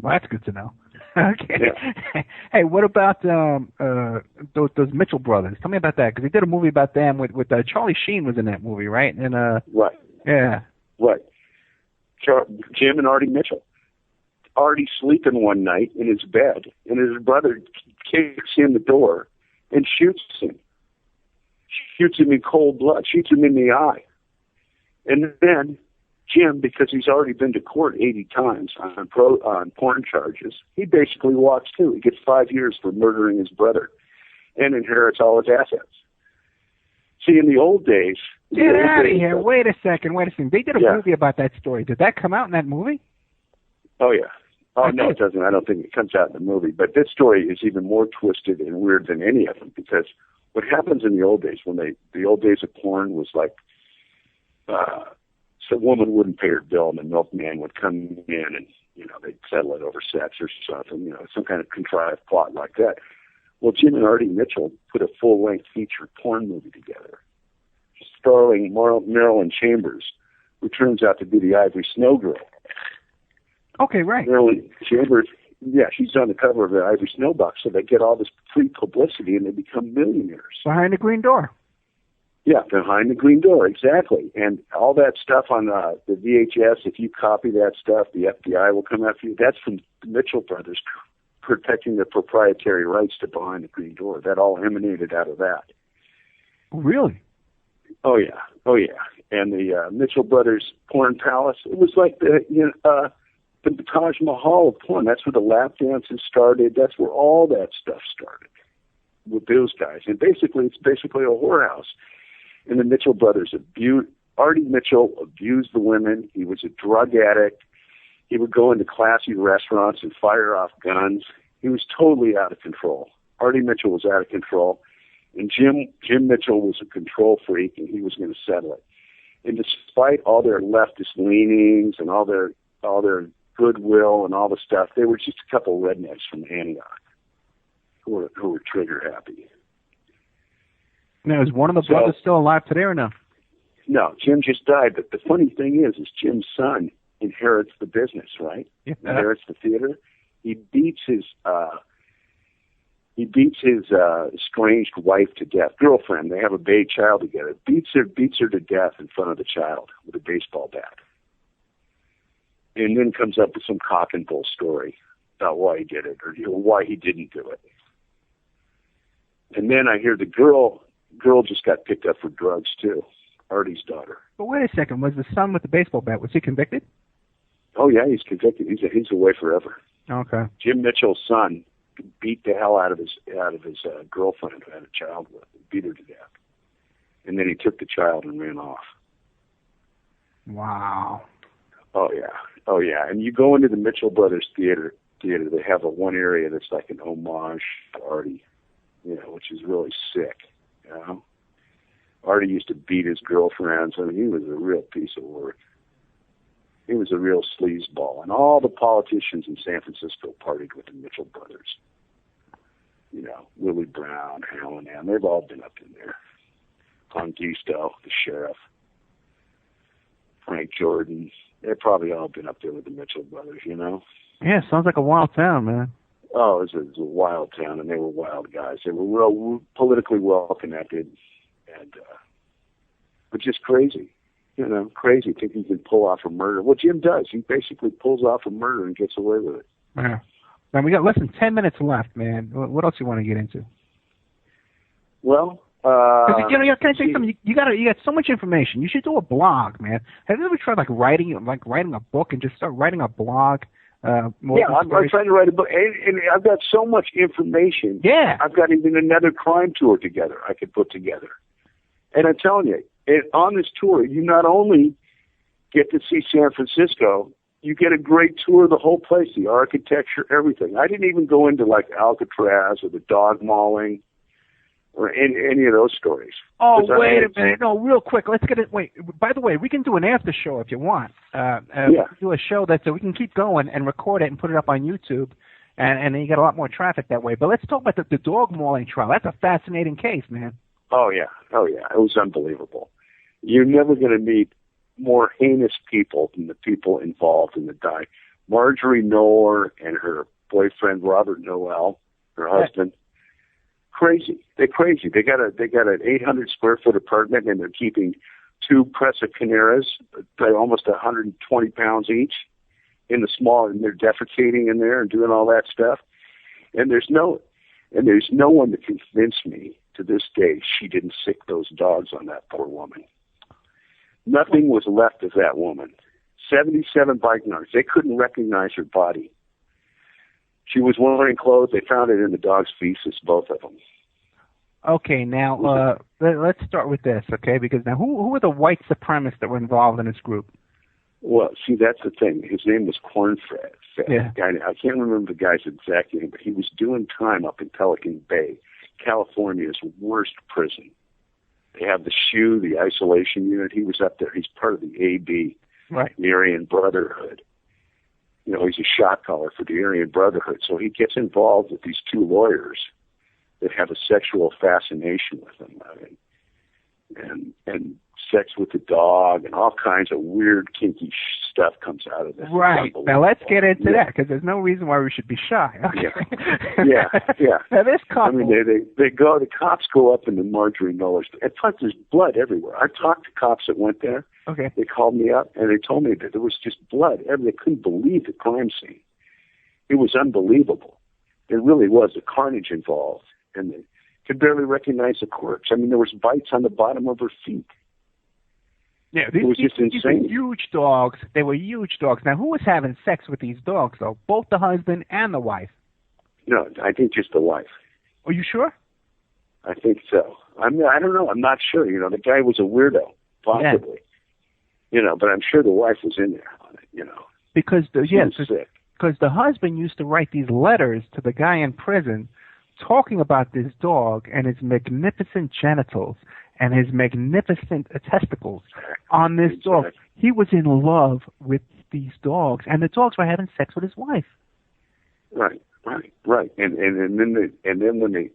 Speaker 1: Well, that's good to know. Okay.
Speaker 2: Yeah.
Speaker 1: Hey, what about those Mitchell brothers? Tell me about that, because they did a movie about them with Charlie Sheen was in that movie, right? And
Speaker 2: right.
Speaker 1: Yeah.
Speaker 2: Right. Jim and Artie Mitchell. Artie sleeping one night in his bed, and his brother kicks in the door and shoots him. Shoots him in cold blood. Shoots him in the eye. And then Jim, because he's already been to court 80 times on porn charges, he basically walks too. He gets 5 years for murdering his brother and inherits all his assets. See, in the old days...
Speaker 1: Get out of here. Wait a second. They did a movie about that story. Did that come out in that movie?
Speaker 2: Oh, yeah. Oh, no, it doesn't. I don't think it comes out in the movie. But this story is even more twisted and weird than any of them, because what happens in the old days, the old days of porn was like... So a woman wouldn't pay her bill, and the milkman would come in, and they'd settle it over sex or something, some kind of contrived plot like that. Well, Jim and Artie Mitchell put a full-length feature porn movie together, starring Marilyn Chambers, who turns out to be the Ivory Snow Girl.
Speaker 1: Okay, right.
Speaker 2: Marilyn Chambers, she's on the cover of the Ivory Snow box, so they get all this free publicity, and they become millionaires.
Speaker 1: Behind the green door.
Speaker 2: Yeah, behind the green door, exactly. And all that stuff on the VHS, if you copy that stuff, the FBI will come after you. That's from the Mitchell brothers protecting their proprietary rights to Behind the Green Door. That all emanated out of that.
Speaker 1: Really?
Speaker 2: Oh, yeah. And the Mitchell brothers porn palace, it was like the Taj Mahal of porn. That's where the lap dances started. That's where all that stuff started with those guys. And it's basically a whorehouse. And the Mitchell brothers Artie Mitchell abused the women. He was a drug addict. He would go into classy restaurants and fire off guns. He was totally out of control. Artie Mitchell was out of control. And Jim Mitchell was a control freak, and he was going to settle it. And despite all their leftist leanings and all their goodwill and all the stuff, they were just a couple of rednecks from Antioch who were trigger happy.
Speaker 1: Now, is one of the brothers still alive today or no?
Speaker 2: No, Jim just died. But the funny thing is Jim's son inherits the business, right?
Speaker 1: Yeah.
Speaker 2: Inherits the theater. He beats his estranged wife to death, girlfriend. They have a baby child together. Beats her to death in front of the child with a baseball bat. And then comes up with some cock and bull story about why he did it or why he didn't do it. And then I hear the girl just got picked up for drugs too, Artie's daughter.
Speaker 1: But wait a second, was the son with the baseball bat, was he convicted?
Speaker 2: Oh yeah, he's convicted. He's away forever.
Speaker 1: Okay.
Speaker 2: Jim Mitchell's son beat the hell out of his girlfriend who had a child with him, beat her to death, and then he took the child and ran off.
Speaker 1: Wow.
Speaker 2: Oh yeah, and you go into the Mitchell Brothers theater. They have one area that's like an homage to Artie, which is really sick. Artie used to beat his girlfriends. I mean, he was a real piece of work. He was a real sleazeball. And all the politicians in San Francisco partied with the Mitchell brothers. Willie Brown, Hallinan, they've all been up in there. Conquisto, the sheriff, Frank Jordan, They've probably all been up there with the Mitchell brothers, you know?
Speaker 1: Yeah, sounds like a wild town, man.
Speaker 2: Oh, it was a wild town, and they were wild guys. They were real politically well connected, and but just crazy, you know, crazy. Thinking he can pull off a murder. Well, Jim does. He basically pulls off a murder and gets away with it.
Speaker 1: Yeah. Now we got less than 10 minutes left, man. What else you want to get into?
Speaker 2: Well,
Speaker 1: you know, can I say something? You got so much information. You should do a blog, man. Have you ever tried writing a book and just start writing a blog?
Speaker 2: I'm trying to write a book, and I've got so much information.
Speaker 1: Yeah,
Speaker 2: I've got even another crime tour together I could put together. And I'm telling you, on this tour, you not only get to see San Francisco, you get a great tour of the whole place, the architecture, everything. I didn't even go into like Alcatraz or the dog mauling or any of those stories.
Speaker 1: Oh, wait a minute. No, real quick. Let's get it. Wait, by the way, we can do an after show if you want.
Speaker 2: Yeah.
Speaker 1: We can do a show so we can keep going and record it and put it up on YouTube, and then you get a lot more traffic that way. But let's talk about the dog mauling trial. That's a fascinating case, man.
Speaker 2: Oh, yeah. It was unbelievable. You're never going to meet more heinous people than the people involved in the die. Marjorie Knoller and her boyfriend, Robert Noel, her husband. Crazy. They're crazy. They got an 800 square foot apartment, and they're keeping 2 Presa Caneras, almost 120 pounds each, in the small, and they're defecating in there and doing all that stuff. And there's no one to convince me to this day she didn't sick those dogs on that poor woman. Nothing was left of that woman. 77 bite marks. They couldn't recognize her body. She was wearing clothes. They found it in the dog's feces, both of them.
Speaker 1: Okay, now let's start with this, okay? Because now, who were the white supremacists that were involved in this group?
Speaker 2: Well, see, that's the thing. His name was Cornfred.
Speaker 1: Yeah.
Speaker 2: I can't remember the guy's exact name, but he was doing time up in Pelican Bay, California's worst prison. They have the SHU, the isolation unit. He was up there. He's part of the AB,
Speaker 1: right?
Speaker 2: The Aryan Brotherhood. You know, he's a shot caller for the Aryan Brotherhood. So he gets involved with these 2 lawyers that have a sexual fascination with him. And sex with the dog and all kinds of weird, kinky stuff comes out of this.
Speaker 1: Right. Now let's get into that, because there's no reason why we should be shy. Okay.
Speaker 2: Yeah.
Speaker 1: Now this couple...
Speaker 2: I mean, the cops go up into Marjorie Knoller's. In fact, there's blood everywhere. I talked to cops that went there.
Speaker 1: Okay.
Speaker 2: They called me up, and they told me that there was just blood. They couldn't believe the crime scene. It was unbelievable. There really was a carnage involved, and they could barely recognize the corpse. I mean, there was bites on the bottom of her feet.
Speaker 1: Yeah,
Speaker 2: it was just insane.
Speaker 1: These were huge dogs. They were huge dogs. Now, who was having sex with these dogs, though? Both the husband and the wife?
Speaker 2: No, I think just the wife.
Speaker 1: Are you sure?
Speaker 2: I think so. I don't know. I'm not sure. You know, the guy was a weirdo, possibly. Yeah. You know, but I'm sure the wife was in there on it, you know.
Speaker 1: Because the husband used to write these letters to the guy in prison talking about this dog and his magnificent genitals and his magnificent testicles on this dog. He was in love with these dogs, and the dogs were having sex with his wife.
Speaker 2: Right. And then when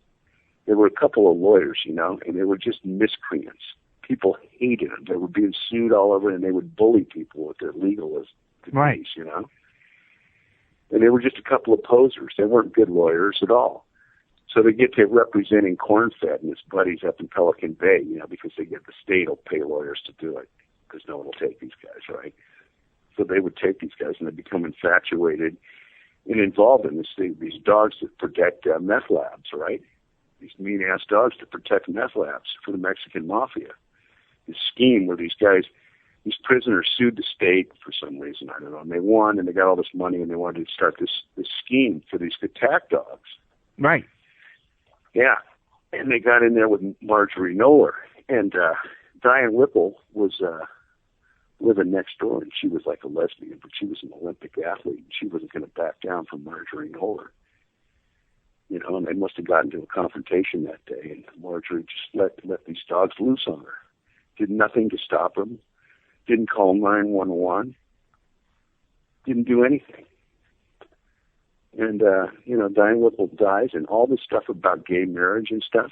Speaker 2: there were a couple of lawyers, you know, and they were just miscreants. People hated them. They were being sued all over, and they would bully people with their legalist degrees, you know. And they were just a couple of posers. They weren't good lawyers at all. So they get to representing Cornfed and his buddies up in Pelican Bay, you know, because the state will pay lawyers to do it because no one will take these guys, right? So they would take these guys and they become infatuated and involved in these dogs that protect meth labs, right? These mean-ass dogs to protect meth labs for the Mexican mafia. This scheme where these prisoners sued the state for some reason, I don't know, and they won and they got all this money and they wanted to start this scheme for these attack dogs.
Speaker 1: Right.
Speaker 2: Yeah, and they got in there with Marjorie Knoller, and Diane Whipple was living next door, and she was like a lesbian, but she was an Olympic athlete, and she wasn't going to back down from Marjorie Knoller. You know, and they must have gotten into a confrontation that day, and Marjorie just let these dogs loose on her. Did nothing to stop them. Didn't call 911. Didn't do anything. And, you know, Diane Whipple dies, and all this stuff about gay marriage and stuff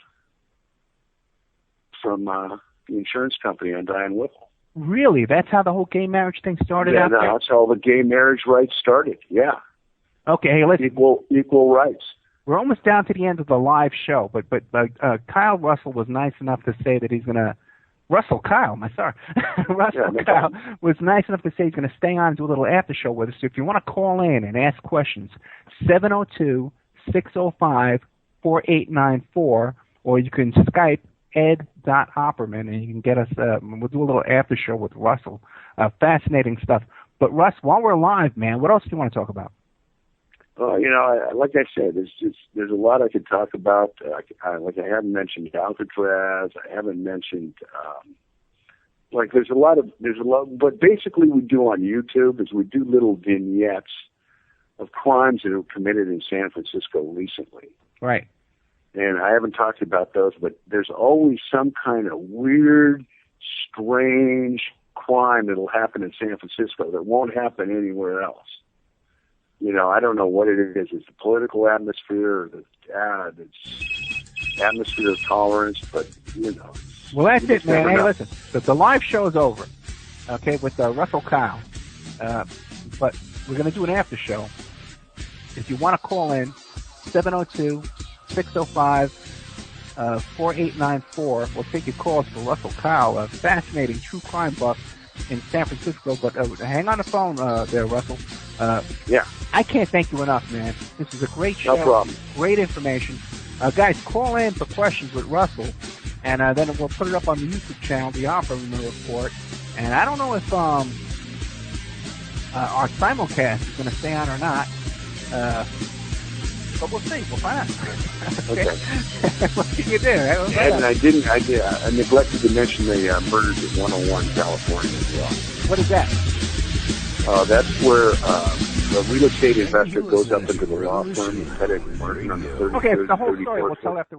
Speaker 2: from the insurance company on Diane Whipple.
Speaker 1: Really? That's how the whole gay marriage thing started out there?
Speaker 2: That's how the gay marriage rights started, yeah.
Speaker 1: Okay, hey, listen.
Speaker 2: Equal rights.
Speaker 1: We're almost down to the end of the live show, but Kyle Russell was nice enough to say that he's going to... Russell Kyle Kyle was nice enough to say he's going to stay on and do a little after show with us. So if you want to call in and ask questions, 702-605-4894, or you can Skype ed.opperman, and you can get us, we'll do a little after show with Russell. Fascinating stuff. But Russ, while we're live, man, what else do you want to talk about?
Speaker 2: Like I said, there's a lot I could talk about. I haven't mentioned Alcatraz. I haven't mentioned there's a lot. But basically, we do on YouTube is we do little vignettes of crimes that were committed in San Francisco recently.
Speaker 1: Right.
Speaker 2: And I haven't talked about those, but there's always some kind of weird, strange crime that'll happen in San Francisco that won't happen anywhere else. I don't know what it is. It's the political atmosphere or the atmosphere of tolerance, but,
Speaker 1: Well, that's it, man. Hey, listen, the live show is over, okay, with Russell Kyle. But we're going to do an after show. If you want to call in, 702-605-4894. We'll take your calls for Russell Kyle, a fascinating true crime buff in San Francisco. But hang on the phone there, Russell.
Speaker 2: Yeah.
Speaker 1: I can't thank you enough, man. This is a great show.
Speaker 2: No problem.
Speaker 1: Great information. Guys, call in for questions with Russell, and then we'll put it up on the YouTube channel, the Opperman Report. And I don't know if our simulcast is going to stay on or not, but we'll see. We'll find out.
Speaker 2: Okay.
Speaker 1: What can you do?
Speaker 2: And I neglected to mention the murders at 101 California as well.
Speaker 1: What is that?
Speaker 2: That's where the real estate investor goes up into the law firm and headed on the 33rd,
Speaker 1: Okay, the whole story
Speaker 2: 34th.
Speaker 1: we'll tell after.